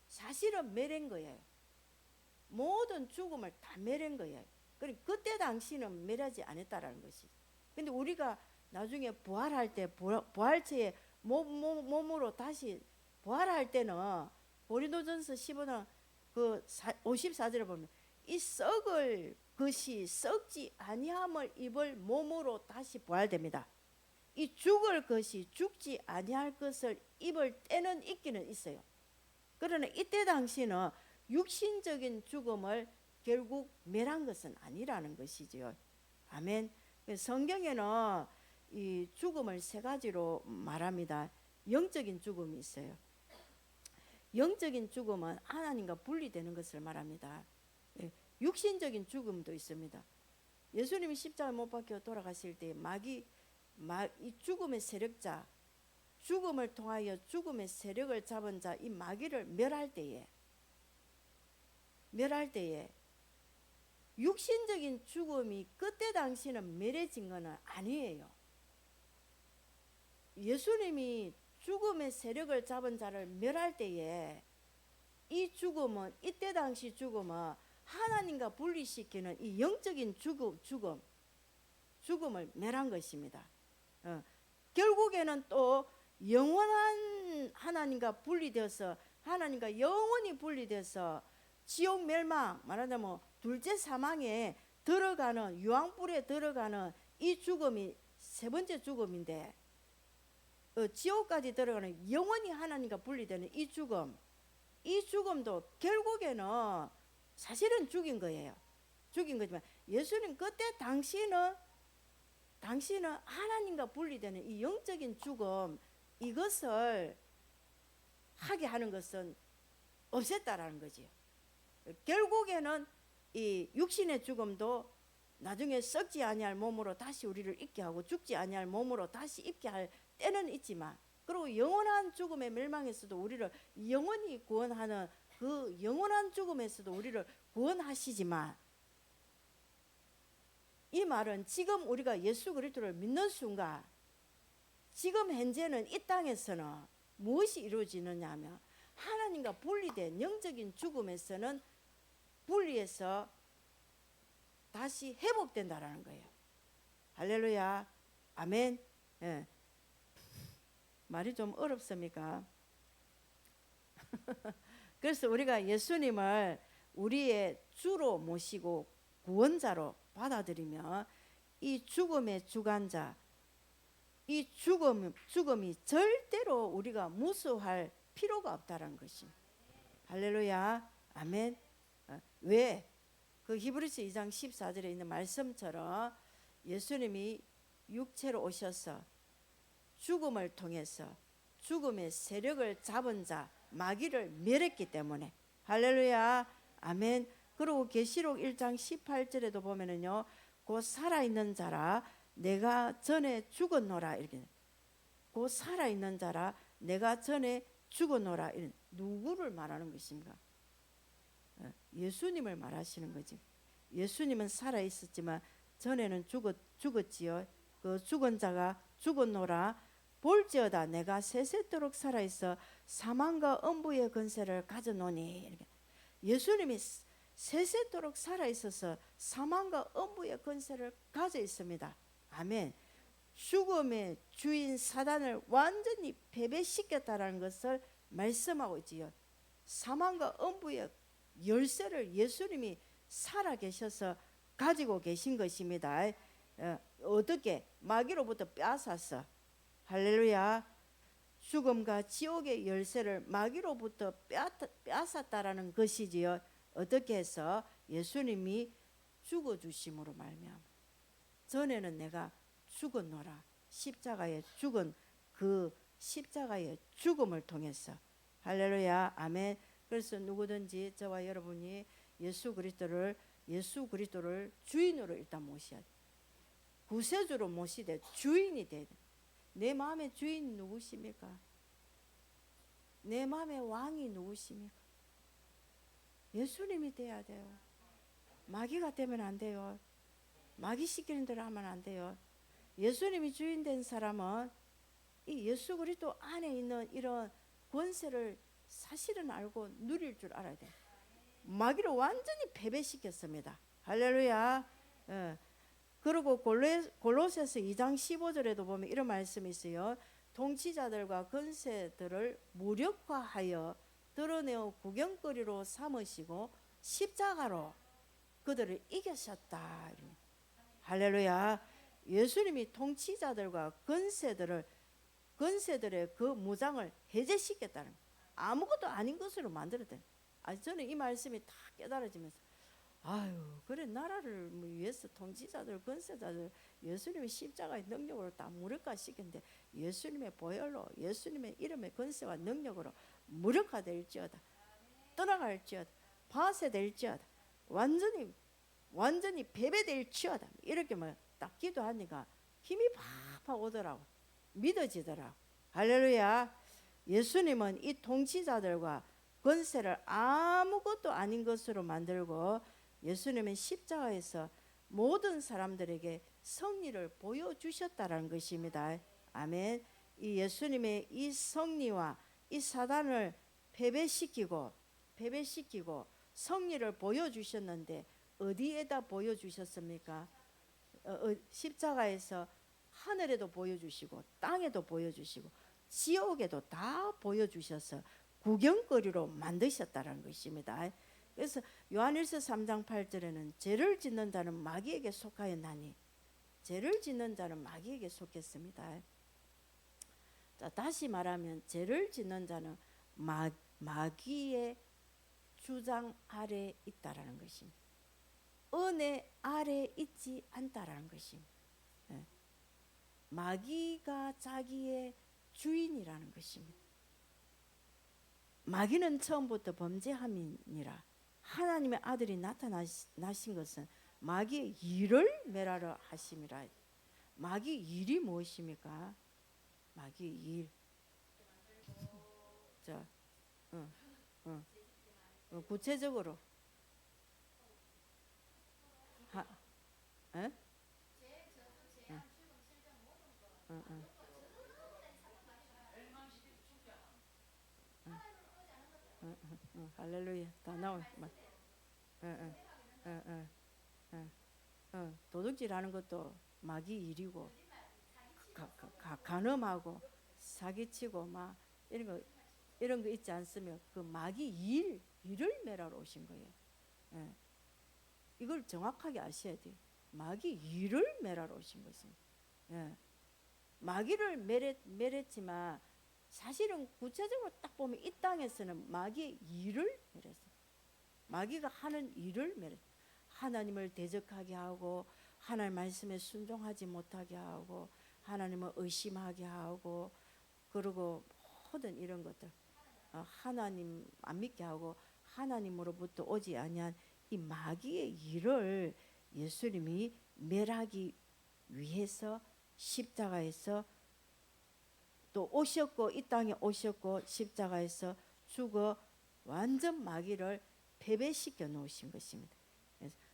A: 사실은 멸한 거예요. 모든 죽음을 다 멸한 거예요. 그러니까 그때 당시는 멸하지 않았다라는 것이죠. 근데 우리가 나중에 부활할 때, 부활체의 몸으로 다시 부활할 때는 고린도전서 15장 그 54절에 보면 이 썩을 것이 썩지 아니함을 입을 몸으로 다시 부활됩니다. 이 죽을 것이 죽지 아니할 것을 입을 때는 있기는 있어요. 그러나 이때 당시는 육신적인 죽음을 결국 멸한 것은 아니라는 것이지요. 아멘. 성경에는 이 죽음을 세 가지로 말합니다. 영적인 죽음이 있어요. 영적인 죽음은 하나님과 분리되는 것을 말합니다. 육신적인 죽음도 있습니다. 예수님이 십자가에 못 박혀 돌아가실 때 이 죽음의 세력자, 죽음을 통하여 죽음의 세력을 잡은 자, 이 마귀를 멸할 때에 육신적인 죽음이 그때 당시는 멸해진 것은 아니에요. 예수님이 죽음의 세력을 잡은 자를 멸할 때에 이 죽음은, 이때 당시 죽음은 하나님과 분리시키는 이 영적인 죽음을 멸한 것입니다. 결국에는 또 영원한 하나님과 분리되어서, 하나님과 영원히 분리돼서 지옥 멸망, 말하자면 둘째 사망에 들어가는, 유황불에 들어가는 이 죽음이 세 번째 죽음인데, 지옥까지 들어가는 영원히 하나님과 분리되는 이 죽음도 결국에는 사실은 죽인 거예요. 죽인 거지만 예수님 그때 당시는 하나님과 분리되는 이 영적인 죽음, 이것을 하게 하는 것은 없앴다라는 거지요. 결국에는 이 육신의 죽음도 나중에 썩지 아니할 몸으로 다시 우리를 있게 하고 죽지 아니할 몸으로 다시 있게 할 때는 있지만, 그리고 영원한 죽음의 멸망에서도 우리를 영원히 구원하는 그 영원한 죽음에서도 우리를 구원하시지만, 이 말은 지금 우리가 예수 그리스도를 믿는 순간, 지금 현재는 이 땅에서는 무엇이 이루어지느냐 하면 하나님과 분리된 영적인 죽음에서는 분리해서 다시 회복된다라는 거예요. 할렐루야. 아멘. 예. 말이 좀 어렵습니까? 그래서 우리가 예수님을 우리의 주로 모시고 구원자로 받아들이면 이 죽음의 주관자, 이 죽음이 절대로 우리가 무서워할 필요가 없다는 것입니다. 할렐루야. 아멘. 왜? 그 히브리서 2장 14절에 있는 말씀처럼 예수님이 육체로 오셔서 죽음을 통해서 죽음의 세력을 잡은 자 마귀를 멸했기 때문에. 할렐루야. 아멘. 그리고 계시록 1장 18절에도 보면은요, 곧 살아있는 자라 내가 전에 죽었노라 이렇게. 곧 살아있는 자라 내가 전에 죽었노라. 이런 누구를 말하는 것입니까? 예수님을 말하시는 거지. 예수님은 살아있었지만 전에는 죽었지요. 그 죽은 자가 죽었노라. 볼지어다 내가 세세토록 살아있어 사망과 음부의 권세를 가져노니. 이렇게. 예수님이 세세토록 살아있어서 사망과 음부의 권세를 가져 있습니다. 아멘. 죽음의 주인 사단을 완전히 패배시켰다는 것을 말씀하고 있지요. 사망과 음부의 열쇠를 예수님이 살아계셔서 가지고 계신 것입니다. 어떻게? 마귀로부터 빼앗았어. 할렐루야. 죽음과 지옥의 열쇠를 마귀로부터 빼앗았다라는 것이지요. 어떻게 해서? 예수님이 죽어주심으로 말미암아. 전에는 내가 죽었노라. 십자가에 죽은 그 십자가의 죽음을 통해서. 할렐루야. 아멘. 그래서 누구든지 저와 여러분이 예수 그리스도를 주인으로 일단 모셔야 돼. 구세주로 모시되 주인이 돼야 돼. 내 마음의 주인 누구십니까? 내 마음의 왕이 누구십니까? 예수님이 돼야 돼요. 마귀가 되면 안 돼요. 마귀 시키는 대로 하면 안 돼요. 예수님이 주인 된 사람은 이 예수 그리스도 안에 있는 이런 권세를 사실은 알고 누릴 줄 알아야 돼. 마귀를 완전히 패배시켰습니다. 할렐루야. 그리고 골로새서 2장 15절에도 보면 이런 말씀이 있어요. 통치자들과 권세들을 무력화하여 드러내어 구경거리로 삼으시고 십자가로 그들을 이기셨다. 할렐루야. 예수님이 통치자들과 권세들의 그 무장을 해제시켰다는 거예요. 아무것도 아닌 것으로 만들었대. 저는 이 말씀이 다 깨달아지면서 아유, 그래 나라를 위해서 통치자들, 권세자들 예수님의 십자가의 능력으로 다 무력화시켰는데 예수님의 보혈로 예수님의 이름의 권세와 능력으로 무력화될지어다. 떠나갈지어다. 파쇄될지어다. 완전히 패배될지어다. 이렇게 딱 기도하니까 힘이 팍팍 오더라고. 믿어지더라고. 할렐루야. 예수님은 이 통치자들과 권세를 아무것도 아닌 것으로 만들고 예수님은 십자가에서 모든 사람들에게 승리를 보여주셨다는 것입니다. 아멘. 이 예수님의 이 승리와 이 사단을 패배시키고 승리를 보여주셨는데 어디에다 보여주셨습니까? 십자가에서 하늘에도 보여주시고 땅에도 보여주시고 지옥에도 다 보여주셔서 구경거리로 만드셨다는 것입니다. 그래서 요한일서 3장 8절에는 죄를 짓는 자는 마귀에게 속하였나니 죄를 짓는 자는 마귀에게 속했습니다. 자, 다시 말하면 죄를 짓는 자는 마귀의 주장 아래 있다라는 것입니다. 은혜 아래 있지 않다라는 것입니다. 마귀가 자기의 주인이라는 것입니다. 마귀는 처음부터 범죄함이니라. 하나님의 아들이 나타나신 것은 마귀의 일을 멸하려 하심이라. 마귀 일이 무엇입니까? 마귀 일. 자, 구체적으로 할렐루야. 다 나와. 도둑질하는 것도 마귀 일이고 간음하고 사기치고 막 이런 거 있지 않으면 그 마귀 일을 멸하러 오신 거예요. 이걸 정확하게 아셔야 돼요. 마귀 일을 멸하러 오신 것입니다. 마귀를 멸했지만 사실은 구체적으로 딱 보면 이 땅에서는 마귀의 일을 멸했어요. 마귀가 하는 일을 멸했어요. 하나님을 대적하게 하고 하나님 말씀에 순종하지 못하게 하고 하나님을 의심하게 하고 그리고 모든 이런 것들 하나님 안 믿게 하고 하나님으로부터 오지 아니한 이 마귀의 일을 예수님이 멸하기 위해서 십자가에서 또 오셨고 이 땅에 오셨고 십자가에서 죽어 완전 마귀를 패배시켜 놓으신 것입니다.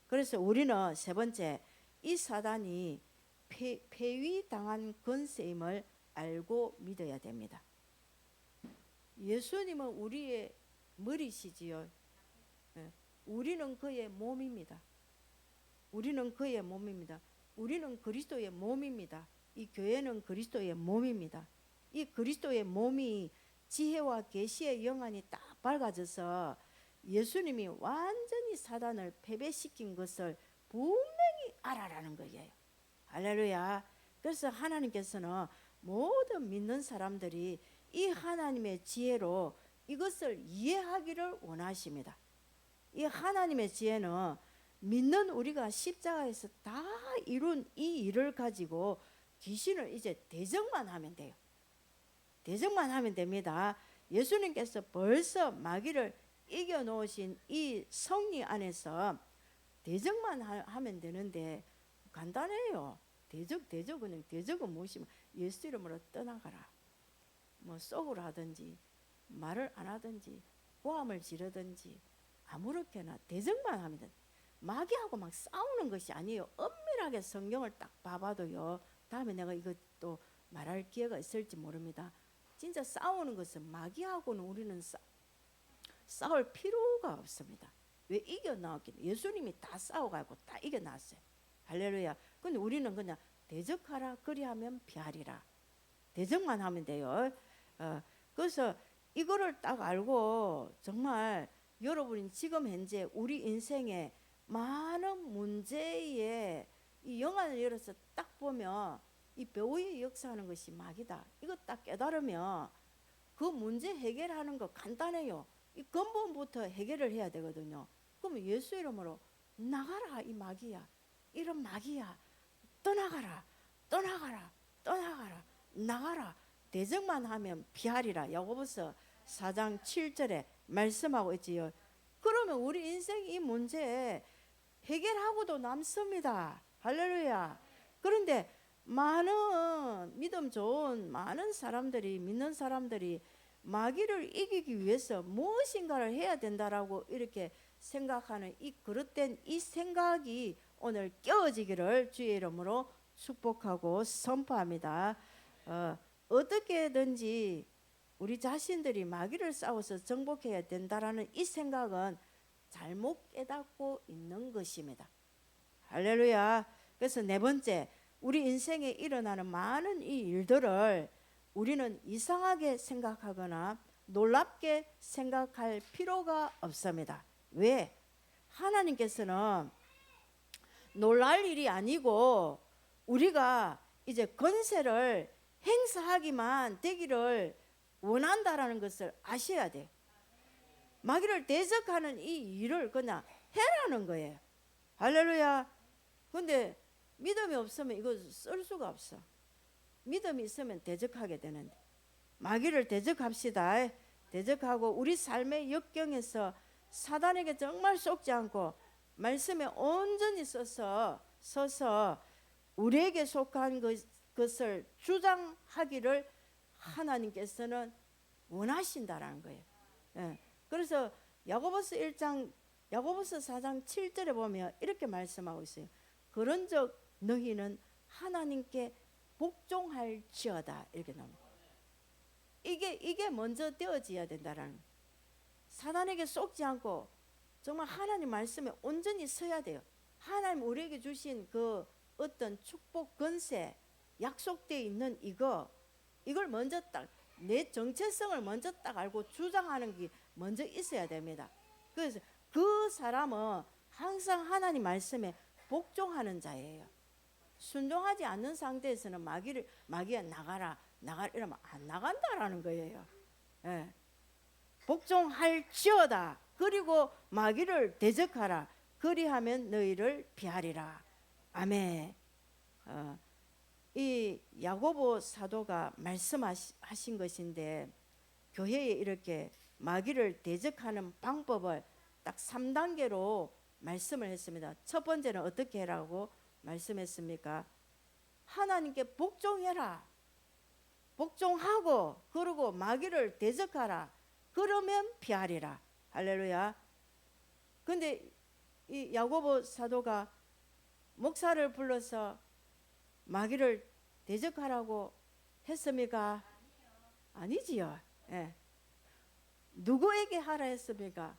A: 그래서 우리는 세 번째 이 사단이 폐위당한 권세임을 알고 믿어야 됩니다. 예수님은 우리의 머리시지요. 우리는 그의 몸입니다. 우리는 그의 몸입니다. 우리는 그리스도의 몸입니다. 이 교회는 그리스도의 몸입니다. 이 그리스도의 몸이 지혜와 계시의 영안이 딱 밝아져서 예수님이 완전히 사단을 패배시킨 것을 분명히 알아라는 거예요. 할렐루야. 그래서 하나님께서는 모든 믿는 사람들이 이 하나님의 지혜로 이것을 이해하기를 원하십니다. 이 하나님의 지혜는 믿는 우리가 십자가에서 다 이룬 이 일을 가지고 귀신을 이제 대적만 하면 돼요. 대적만 하면 됩니다. 예수님께서 벌써 마귀를 이겨놓으신 이 성리 안에서 대적만 하면 되는데 간단해요. 대적은 무엇이면 예수 이름으로 떠나가라. 뭐 쏘구를 하든지 말을 안 하든지 고함을 지르든지 아무렇게나 대적만 하면 돼. 마귀하고 막 싸우는 것이 아니에요. 엄밀하게 성경을 딱 봐봐도요. 다음에 내가 이거 또 말할 기회가 있을지 모릅니다. 진짜 싸우는 것은 마귀하고는 우리는 싸울 필요가 없습니다. 왜 이겨나왔겠냐? 예수님이 다 싸워가지고 다 이겨놨어요. 할렐루야. 근데 우리는 그냥 대적하라 그리하면 피하리라. 대적만 하면 돼요. 그래서 이거를 딱 알고 정말 여러분이 지금 현재 우리 인생에 많은 문제에 이 영안을 열어서 딱 보면 이 배후에 역사하는 것이 마귀다. 이거 딱 깨달으면 그 문제 해결하는 거 간단해요. 이 근본부터 해결을 해야 되거든요. 그러면 예수 이름으로 나가라 이 마귀야. 이런 마귀야. 떠나가라. 떠나가라. 떠나가라. 나가라. 대적만 하면 피하리라. 야고보서 4장 7절에 말씀하고 있지요. 그러면 우리 인생 이 문제 해결하고도 남습니다. 할렐루야. 그런데 많은 믿음 좋은 많은 사람들이 믿는 사람들이 마귀를 이기기 위해서 무엇인가를 해야 된다라고 이렇게 생각하는 이 그릇된 이 생각이 오늘 깨어지기를 주의 이름으로 축복하고 선포합니다. 어떻게든지 우리 자신들이 마귀를 싸워서 정복해야 된다라는 이 생각은 잘못 깨닫고 있는 것입니다. 할렐루야. 그래서 네 번째, 우리 인생에 일어나는 많은 이 일들을 우리는 이상하게 생각하거나 놀랍게 생각할 필요가 없습니다. 왜? 하나님께서는 놀랄 일이 아니고 우리가 이제 권세를 행사하기만 되기를 원한다라는 것을 아셔야 돼요. 마귀를 대적하는 이 일을 그냥 해라는 거예요. 할렐루야. 근데 믿음이 없으면 이거 쓸 수가 없어. 믿음이 있으면 대적하게 되는데 마귀를 대적합시다. 대적하고 우리 삶의 역경에서 사단에게 정말 속지 않고 말씀에 온전히 서서 우리에게 속한 것을 주장하기를 하나님께서는 원하신다라는 거예요. 그래서 야고보서 4장 7절에 보면 이렇게 말씀하고 있어요. 그런즉 너희는 하나님께 복종할지어다 이렇게 나옵니다. 이게 먼저 되어져야 된다라는 거예요. 사단에게 속지 않고 정말 하나님 말씀에 온전히 서야 돼요. 하나님 우리에게 주신 그 어떤 축복 권세 약속되어 있는 이걸 먼저 딱 내 정체성을 먼저 딱 알고 주장하는 게 먼저 있어야 됩니다. 그래서 그 사람은 항상 하나님 말씀에 복종하는 자예요. 순종하지 않는 상태에서는 마귀가 나가라 이러면 안 나간다라는 거예요. 복종할지어다. 그리고 마귀를 대적하라. 그리하면 너희를 피하리라. 아멘. 이 야고보 사도가 말씀하신 것인데 교회에 이렇게 마귀를 대적하는 방법을 딱 3단계로 말씀을 했습니다. 첫 번째는 어떻게 해라고 말씀했습니까? 하나님께 복종해라. 복종하고 그러고 마귀를 대적하라. 그러면 피하리라. 할렐루야. 근데 이 야고보 사도가 목사를 불러서 마귀를 대적하라고 했습니까? 아니지요. 예. 누구에게 하라 했습니까?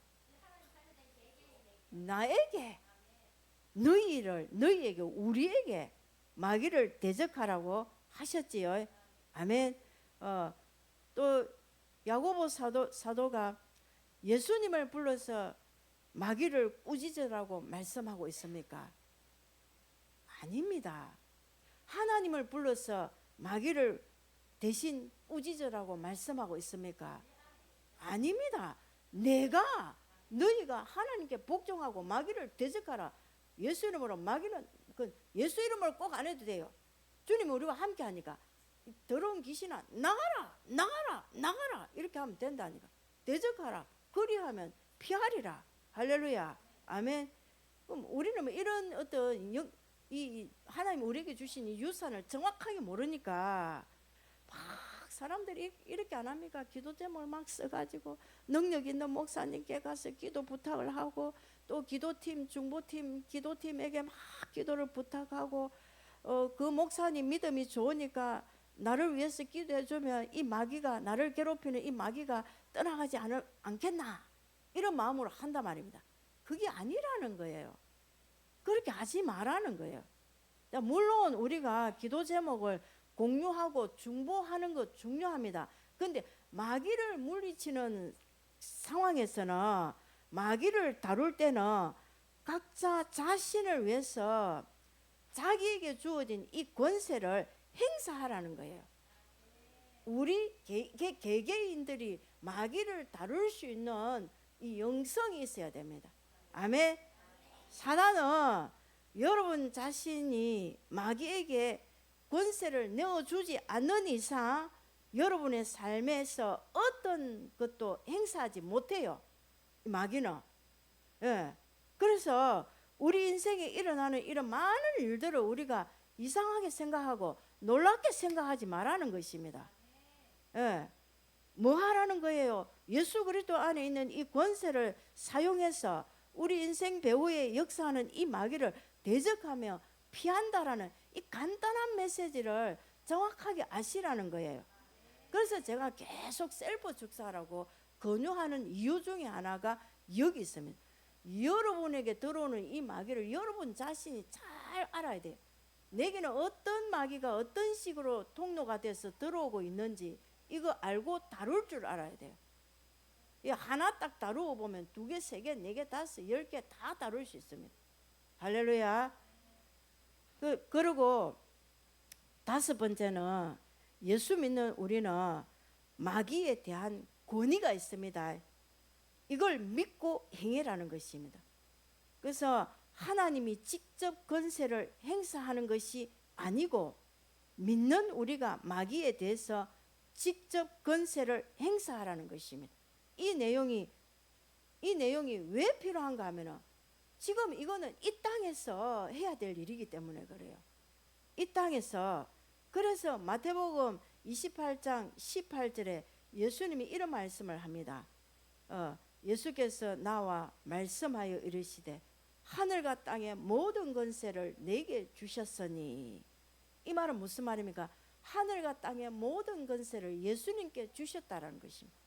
A: 나에게, 너희에게, 우리에게 마귀를 대적하라고 하셨지요. 아멘. 또 야고보 사도가 예수님을 불러서 마귀를 꾸짖으라고 말씀하고 있습니까? 아닙니다. 하나님을 불러서 마귀를 대신 꾸짖으라고 말씀하고 있습니까? 아닙니다. 너희가 하나님께 복종하고 마귀를 대적하라. 예수 이름으로 마귀는 예수 이름으로 꼭 안 해도 돼요. 주님 우리와 함께 하니까 더러운 귀신아 나가라 이렇게 하면 된다니까. 대적하라. 그리하면 피하리라. 할렐루야. 아멘. 그럼 우리는 이런 어떤 이 하나님 우리에게 주신 이 유산을 정확하게 모르니까 막 사람들이 이렇게 안 합니까? 기도 제목을 막 써가지고 능력 있는 목사님께 가서 기도 부탁을 하고 또 기도팀, 중보팀, 기도팀에게 막 기도를 부탁하고 그 목사님 믿음이 좋으니까 나를 위해서 기도해주면 이 마귀가 나를 괴롭히는 이 마귀가 떠나가지 않겠나 이런 마음으로 한단 말입니다. 그게 아니라는 거예요. 그렇게 하지 말라는 거예요. 물론 우리가 기도 제목을 공유하고 중보하는 것 중요합니다. 근데 마귀를 물리치는 상황에서는 마귀를 다룰 때는 각자 자신을 위해서 자기에게 주어진 이 권세를 행사하라는 거예요. 우리 개개인들이 마귀를 다룰 수 있는 이 영성이 있어야 됩니다. 아멘. 사단은 여러분 자신이 마귀에게 권세를 내어주지 않는 이상 여러분의 삶에서 어떤 것도 행사하지 못해요. 마귀는. 예. 그래서 우리 인생에 일어나는 이런 많은 일들을 우리가 이상하게 생각하고 놀랍게 생각하지 말라는 것입니다. 예. 뭐 하라는 거예요? 예수 그리스도 안에 있는 이 권세를 사용해서 우리 인생 배후에 역사하는 이 마귀를 대적하며 피한다라는 이 간단한 메시지를 정확하게 아시라는 거예요. 그래서 제가 계속 셀프 축사라고 권유하는 이유 중에 하나가 여기 있습니다. 여러분에게 들어오는 이 마귀를 여러분 자신이 잘 알아야 돼요. 내게는 어떤 마귀가 어떤 식으로 통로가 돼서 들어오고 있는지 이거 알고 다룰 줄 알아야 돼요. 하나 딱 다루어 보면 2개, 3개, 4개, 5, 10개 다 다룰 수 있습니다. 할렐루야. 그리고 5번째는 예수 믿는 우리는 마귀에 대한 권위가 있습니다. 이걸 믿고 행해라는 것입니다. 그래서 하나님이 직접 권세를 행사하는 것이 아니고 믿는 우리가 마귀에 대해서 직접 권세를 행사하라는 것입니다. 이 내용이 왜 필요한가 하면은 지금 이거는 이 땅에서 해야 될 일이기 때문에 그래요. 이 땅에서. 그래서 마태복음 28장 18절에 예수님이 이런 말씀을 합니다. 예수께서 나와 말씀하여 이르시되 하늘과 땅의 모든 권세를 내게 주셨으니. 이 말은 무슨 말입니까? 하늘과 땅의 모든 권세를 예수님께 주셨다라는 것입니다.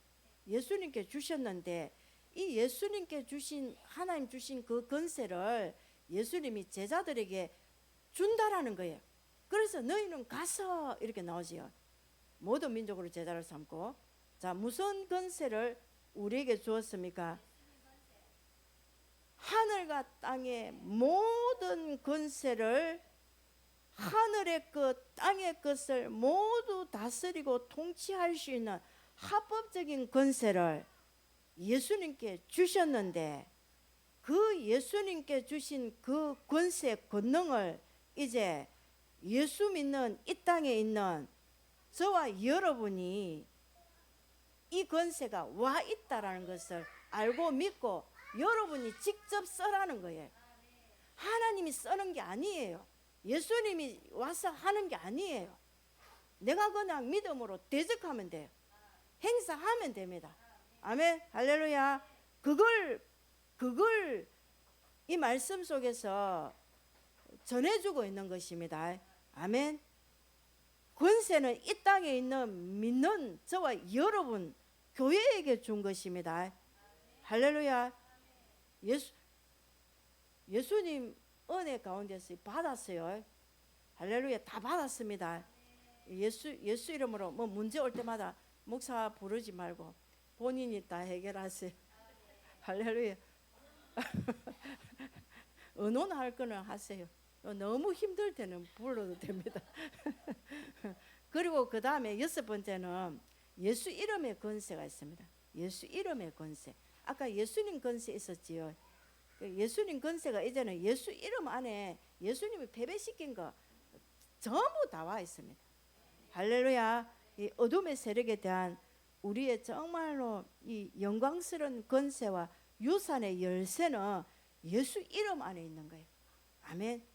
A: 예수님께 주셨는데 이 예수님께 주신 하나님 주신 그 권세를 예수님이 제자들에게 준다라는 거예요. 그래서 너희는 가서 이렇게 나오지요. 모든 민족으로 제자를 삼고. 자, 무슨 권세를 우리에게 주었습니까? 하늘과 땅의 모든 권세를, 하늘의 것 땅의 것을 모두 다스리고 통치할 수 있는 합법적인 권세를 예수님께 주셨는데 그 예수님께 주신 그 권세 권능을 이제 예수 믿는 이 땅에 있는 저와 여러분이 이 권세가 와 있다라는 것을 알고 믿고 여러분이 직접 써라는 거예요. 하나님이 쓰는 게 아니에요. 예수님이 와서 하는 게 아니에요. 내가 그냥 믿음으로 대적하면 돼요. 행사하면 됩니다. 아멘. 할렐루야. 그걸 이 말씀 속에서 전해주고 있는 것입니다. 아멘. 권세는 이 땅에 있는 믿는 저와 여러분 교회에게 준 것입니다. 할렐루야. 예수님 은혜 가운데서 받았어요. 할렐루야. 다 받았습니다. 예수 이름으로 뭐 문제 올 때마다 목사 부르지 말고 본인이 다 해결하세요. 할렐루야. 의논할 거는 하세요. 너무 힘들 때는 불러도 됩니다. 그리고 그 다음에 6번째는 예수 이름의 권세가 있습니다. 예수 이름의 권세. 아까 예수님 권세 있었지요. 예수님 권세가 이제는 예수 이름 안에 예수님이 패배시킨 거 전부 다 와 있습니다. 할렐루야. 이 어둠의 세력에 대한 우리의 정말로 이 영광스러운 권세와 유산의 열쇠는 예수 이름 안에 있는 거예요. 아멘.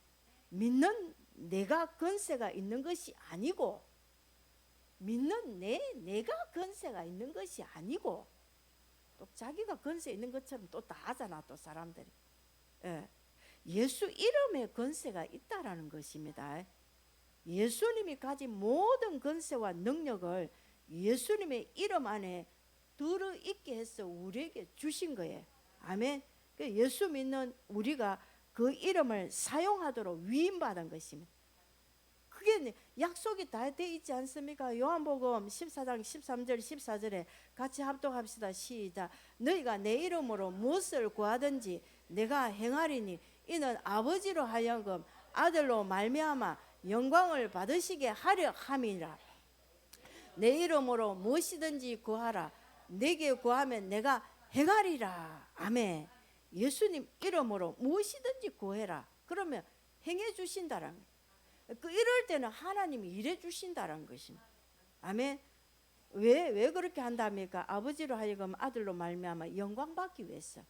A: 믿는 내가 권세가 있는 것이 아니고, 믿는 내가 권세가 있는 것이 아니고, 또 자기가 권세 있는 것처럼 또 다 하잖아, 또 사람들이. 예. 예수 이름의 권세가 있다라는 것입니다. 예수님이 가진 모든 권세와 능력을 예수님의 이름 안에 들어있게 해서 우리에게 주신 거예요. 아멘. 예수 믿는 우리가 그 이름을 사용하도록 위임받은 것입니다. 그게 약속이 다 돼 있지 않습니까? 요한복음 14장 13절 14절에 같이 합독합시다. 시작. 너희가 내 이름으로 무엇을 구하든지 내가 행하리니 이는 아버지로 하여금 아들로 말미암아 영광을 받으시게 하려 함이라. 내 이름으로 무엇이든지 구하라. 내게 구하면 내가 행하리라. 아멘. 예수님 이름으로 무엇이든지 구해라. 그러면 행해 주신다라는 거예요. 이럴 때는 하나님이 일해 주신다라는 것입니다. 아멘. 왜 그렇게 한답니까? 아버지로 하여금 아들로 말미암아 영광 받기 위해서.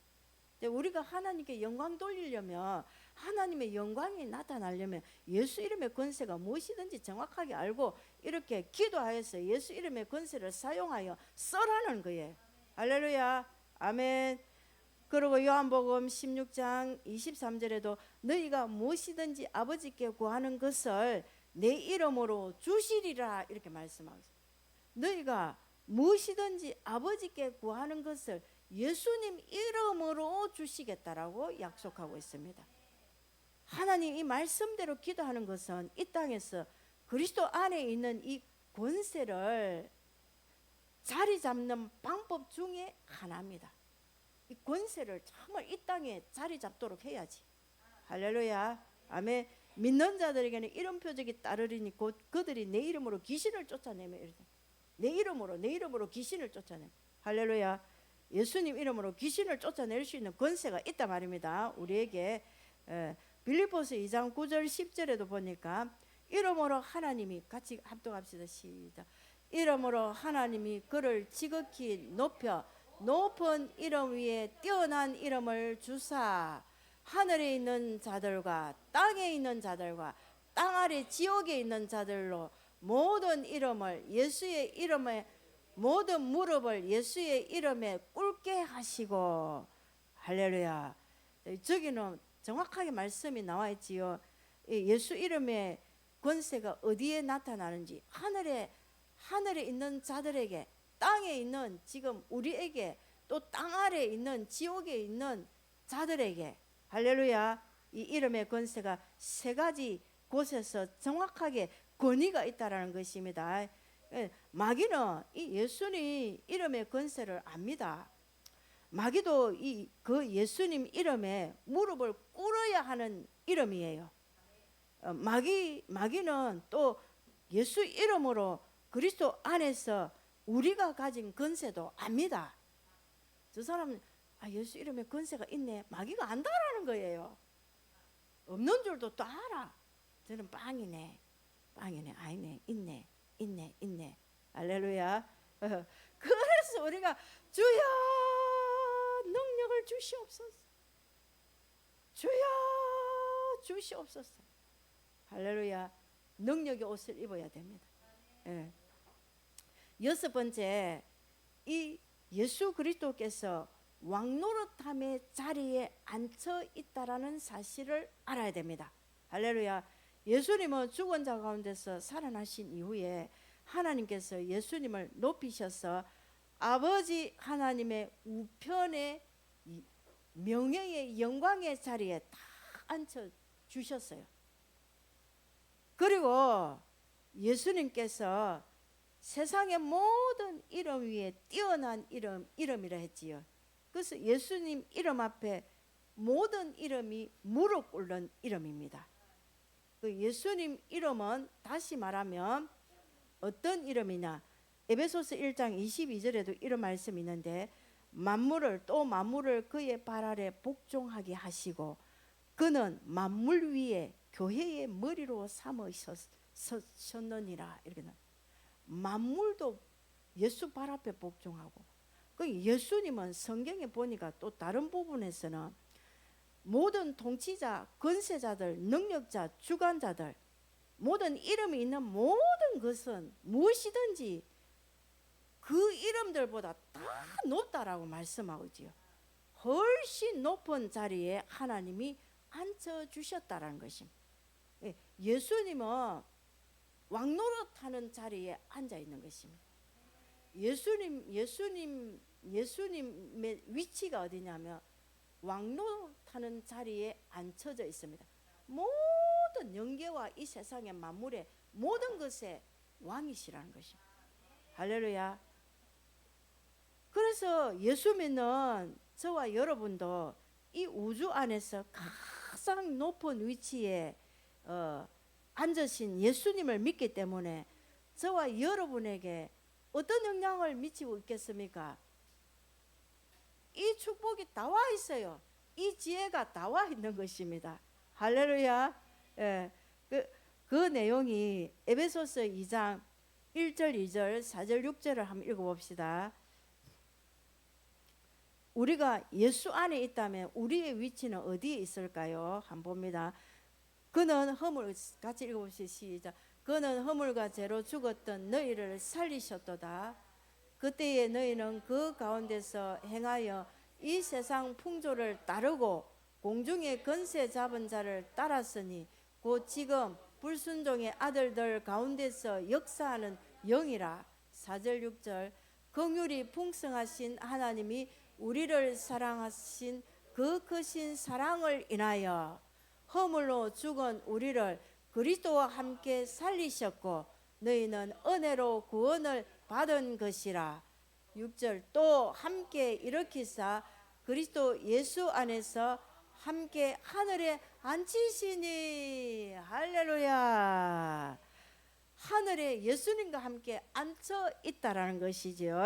A: 우리가 하나님께 영광 돌리려면, 하나님의 영광이 나타나려면 예수 이름의 권세가 무엇이든지 정확하게 알고 이렇게 기도하여서 예수 이름의 권세를 사용하여 써라는 거예요. 할렐루야. 아멘. 그리고 요한복음 16장 23절에도 너희가 무엇이든지 아버지께 구하는 것을 내 이름으로 주시리라 이렇게 말씀하고 있어요. 너희가 무엇이든지 아버지께 구하는 것을 예수님 이름으로 주시겠다라고 약속하고 있습니다. 하나님 이 말씀대로 기도하는 것은 이 땅에서 그리스도 안에 있는 이 권세를 자리 잡는 방법 중에 하나입니다. 이 권세를 정말 이 땅에 자리 잡도록 해야지. 할렐루야. 아멘. 믿는 자들에게는 이런 표적이 따르리니 곧 그들이 내 이름으로 귀신을 쫓아내며 내 이름으로 귀신을 쫓아내. 할렐루야. 예수님 이름으로 귀신을 쫓아낼 수 있는 권세가 있단 말입니다. 우리에게 빌립보서 2장 9절 10절에도 보니까 이름으로 하나님이 같이 합독합시다. 시작. 이름으로 하나님이 그를 지극히 높여 높은 이름 위에 뛰어난 이름을 주사 하늘에 있는 자들과 땅에 있는 자들과 땅 아래 지옥에 있는 자들로 모든 이름을 예수의 이름에 모든 무릎을 예수의 이름에 꿇게 하시고. 할렐루야. 저기는 정확하게 말씀이 나와 있지요. 예수 이름의 권세가 어디에 나타나는지 하늘에 있는 자들에게, 땅에 있는 지금 우리에게, 또 땅 아래에 있는 지옥에 있는 자들에게. 할렐루야. 이 이름의 권세가 세 가지 곳에서 정확하게 권위가 있다라는 것입니다. 마귀는 이 예수님 이름의 권세를 압니다. 마귀도 그 예수님 이름에 무릎을 꿇어야 하는 이름이에요. 마귀는 또 예수 이름으로 그리스도 안에서 우리가 가진 권세도 압니다. 저 사람은 예수 이름에 권세가 있네. 마귀가 안다라는 거예요. 없는 줄도 또 알아. 저는 빵이네. 아니네. 있네. 할렐루야. 그래서 그래서 우리가 주여 능력을 주시옵소서, 주여 주시옵소서. 할렐루야. 능력의 옷을 입어야 됩니다. 예. 여섯 번째, 이 예수 그리스도께서 왕노릇함의 자리에 앉혀 있다라는 사실을 알아야 됩니다. 할렐루야. 예수님은 죽은 자 가운데서 살아나신 이후에 하나님께서 예수님을 높이셔서 아버지 하나님의 우편의 명예의 영광의 자리에 딱 앉혀 주셨어요. 그리고 예수님께서 세상의 모든 이름 위에 뛰어난 이름이라 했지요. 그래서 예수님 이름 앞에 모든 이름이 무릎 꿇는 이름입니다. 그 예수님 이름은 다시 말하면 어떤 이름이냐, 에베소서 1장 22절에도 이런 말씀이 있는데, 만물을 그의 발 아래 복종하게 하시고 그는 만물 위에 교회의 머리로 삼으셨느니라. 이렇게 나와요. 만물도 예수 발 앞에 복종하고, 그 예수님은 성경에 보니까 또 다른 부분에서는 모든 통치자, 권세자들, 능력자, 주관자들, 모든 이름이 있는 모든 것은 무엇이든지 그 이름들보다 다 높다라고 말씀하고지요. 훨씬 높은 자리에 하나님이 앉혀주셨다라는 것입니다. 예수님은 왕노릇하는 자리에 앉아 있는 것입니다. 예수님의 위치가 어디냐면 왕노릇하는 자리에 앉혀져 있습니다. 모든 영계와 이 세상의 만물의 모든 것의 왕이시라는 것입니다. 할렐루야. 그래서 예수 믿는 저와 여러분도 이 우주 안에서 가장 높은 위치에 앉으신 예수님을 믿기 때문에 저와 여러분에게 어떤 영향을 미치고 있겠습니까? 이 축복이 다 와 있어요. 이 지혜가 다 와 있는 것입니다. 할렐루야. 예, 그 내용이 에베소서 2장 1절 2절 4절 6절을 한번 읽어봅시다. 우리가 예수 안에 있다면 우리의 위치는 어디에 있을까요? 한번 봅니다. 그는 허물, 같이 읽어봅시다. 시작. 그는 허물과 죄로 죽었던 너희를 살리셨도다. 그때에 너희는 그 가운데서 행하여 이 세상 풍조를 따르고 공중의 권세 잡은 자를 따랐으니 곧 지금 불순종의 아들들 가운데서 역사하는 영이라. 4절 6절. 긍휼이 풍성하신 하나님이 우리를 사랑하신 그 크신 사랑을 인하여 허물로 죽은 우리를 그리스도와 함께 살리셨고 너희는 은혜로 구원을 받은 것이라. 6절. 또 함께 일으키사 그리스도 예수 안에서 함께 하늘에 앉히시니. 할렐루야. 하늘에 예수님과 함께 앉혀 있다라는 것이죠.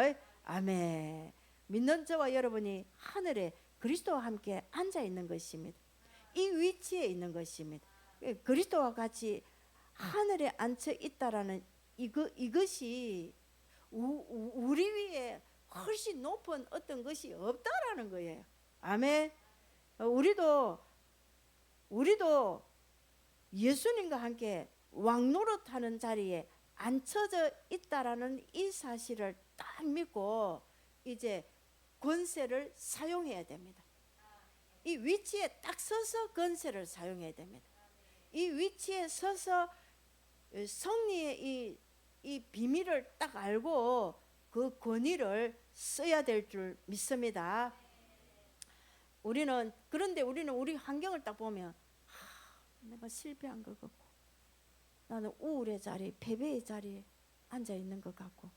A: 아멘. 믿는 저와 여러분이 하늘에 그리스도와 함께 앉아 있는 것입니다. 이 위치에 있는 것입니다. 그리스도와 같이 하늘에 앉혀 있다라는 이것이 우리 위에 훨씬 높은 어떤 것이 없다라는 거예요. 아멘. 우리도 예수님과 함께 왕노릇하는 자리에 앉혀져 있다라는 이 사실을 딱 믿고 이제 권세를 사용해야 됩니다. 이 위치에 딱 서서 권세를 사용해야 됩니다. 이 위치에 서서 성리의 이 비밀을 딱 알고 그 권위를 써야 될 줄 믿습니다. 그런데 우리는 우리 환경을 딱 보면 내가 실패한 것 같고 나는 우울의 자리, 패배의 자리에 앉아 있는 것 같고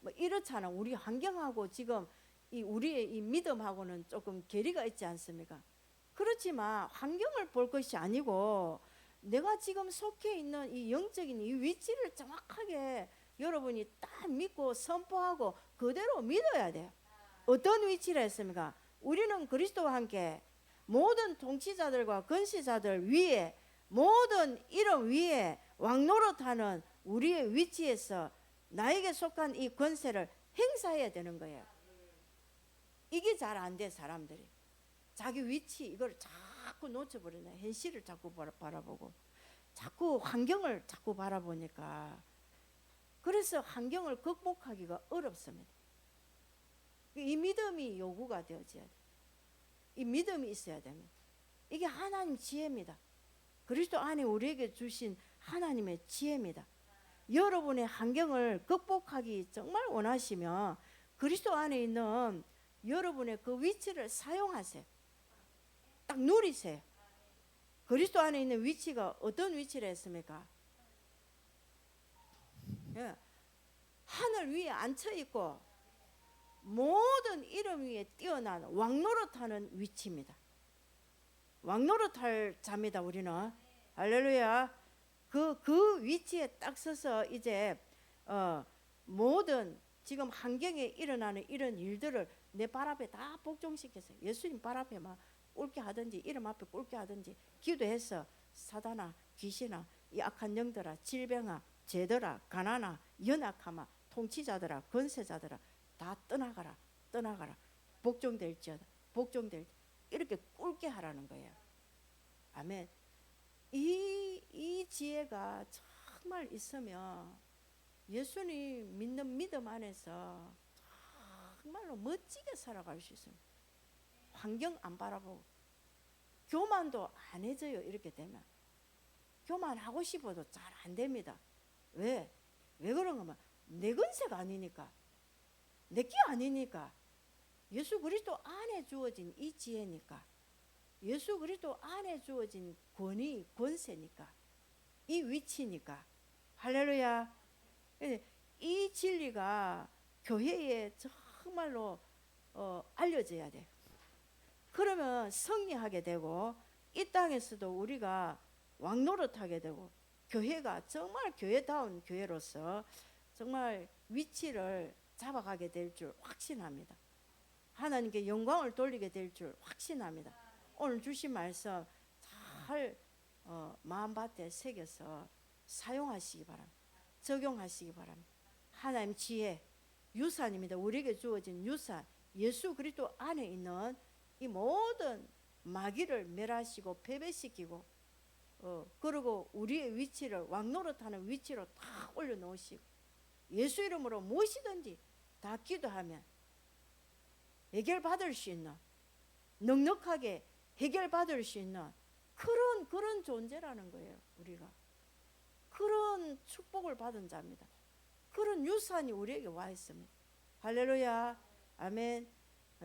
A: 뭐 이렇잖아. 우리 환경하고 지금 우리의 이 믿음하고는 조금 괴리가 있지 않습니까? 그렇지만 환경을 볼 것이 아니고 내가 지금 속해 있는 이 영적인 이 위치를 정확하게 여러분이 딱 믿고 선포하고 그대로 믿어야 돼요. 어떤 위치를 했습니까? 우리는 그리스도와 함께 모든 통치자들과 권세자들 위에 모든 이름 위에 왕노릇하는 우리의 위치에서 나에게 속한 이 권세를 행사해야 되는 거예요. 이게 잘 안 돼. 사람들이 자기 위치 이걸 자꾸 놓쳐버리네. 현실을 자꾸 바라보고 자꾸 환경을 자꾸 바라보니까 그래서 환경을 극복하기가 어렵습니다. 이 믿음이 요구가 되어져야 돼. 이 믿음이 있어야 됩니다. 이게 하나님 지혜입니다. 그리스도 안에 우리에게 주신 하나님의 지혜입니다. 여러분의 환경을 극복하기 정말 원하시면 그리스도 안에 있는 여러분의 그 위치를 사용하세요. 딱 누리세요. 그리스도 안에 있는 위치가 어떤 위치를 했습니까? 예. 하늘 위에 앉혀 있고 모든 이름 위에 뛰어난 왕노릇하는 위치입니다. 왕노릇할 자입니다. 우리는 할렐루야. 그 위치에 딱 서서 이제 모든 지금 환경에 일어나는 이런 일들을 내 발 앞에 다 복종시켰어요. 예수님 발 앞에 막 꿇게 하든지 이름 앞에 꿇게 하든지 기도해서 사단아 귀신아 이 악한 영들아 질병아 죄들아 가난아 연약함아 통치자들아 권세자들아 다 떠나가라 떠나가라 복종될지어다 복종될 이렇게 꿇게 하라는 거예요. 아멘. 이 지혜가 정말 있으면 예수님 믿는 믿음 안에서 정말로 멋지게 살아갈 수 있습니다. 환경 안 바라보고 교만도 안 해져요. 이렇게 되면 교만하고 싶어도 잘 안 됩니다. 왜 그런가 하면 내 건세가 아니니까 내 끼 아니니까 예수 그리스도 안에 주어진 이 지혜니까 예수 그리스도 안에 주어진 권위 권세니까 이 위치니까 할렐루야. 이 진리가 교회에 정말로 알려져야 돼. 그러면 승리하게 되고 이 땅에서도 우리가 왕노릇하게 되고 교회가 정말 교회다운 교회로서 정말 위치를 잡아가게 될 줄 확신합니다. 하나님께 영광을 돌리게 될 줄 확신합니다. 오늘 주신 말씀 잘 마음밭에 새겨서 사용하시기 바랍니다. 적용하시기 바랍니다. 하나님 지혜 유산입니다. 우리에게 주어진 유산 예수 그리스도 안에 있는 이 모든 마귀를 멸하시고 패배시키고 그리고 우리의 위치를 왕노릇하는 위치로 다 올려놓으시고 예수 이름으로 무엇이든지 다 기도하면 해결받을 수 있는 넉넉하게 해결받을 수 있는 그런 존재라는 거예요. 우리가 그런 축복을 받은 자입니다. 그런 유산이 우리에게 와 있습니다. 할렐루야 아멘.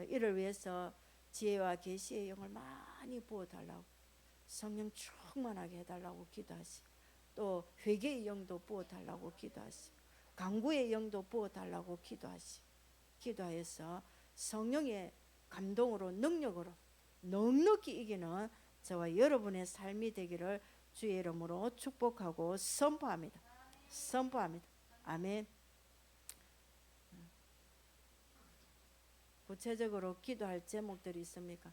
A: 이를 위해서 지혜와 계시의 영을 많이 부어달라고 성령 충만하게 해달라고 기도하시 또 회개의 영도 부어달라고 기도하시 간구의 영도 부어달라고 기도하시 기도하여서 성령의 감동으로 능력으로 넉넉히 이기는 저와 여러분의 삶이 되기를 주의 이름으로 축복하고 선포합니다. 선포합니다. 아멘. 구체적으로 기도할 제목들이 있습니까?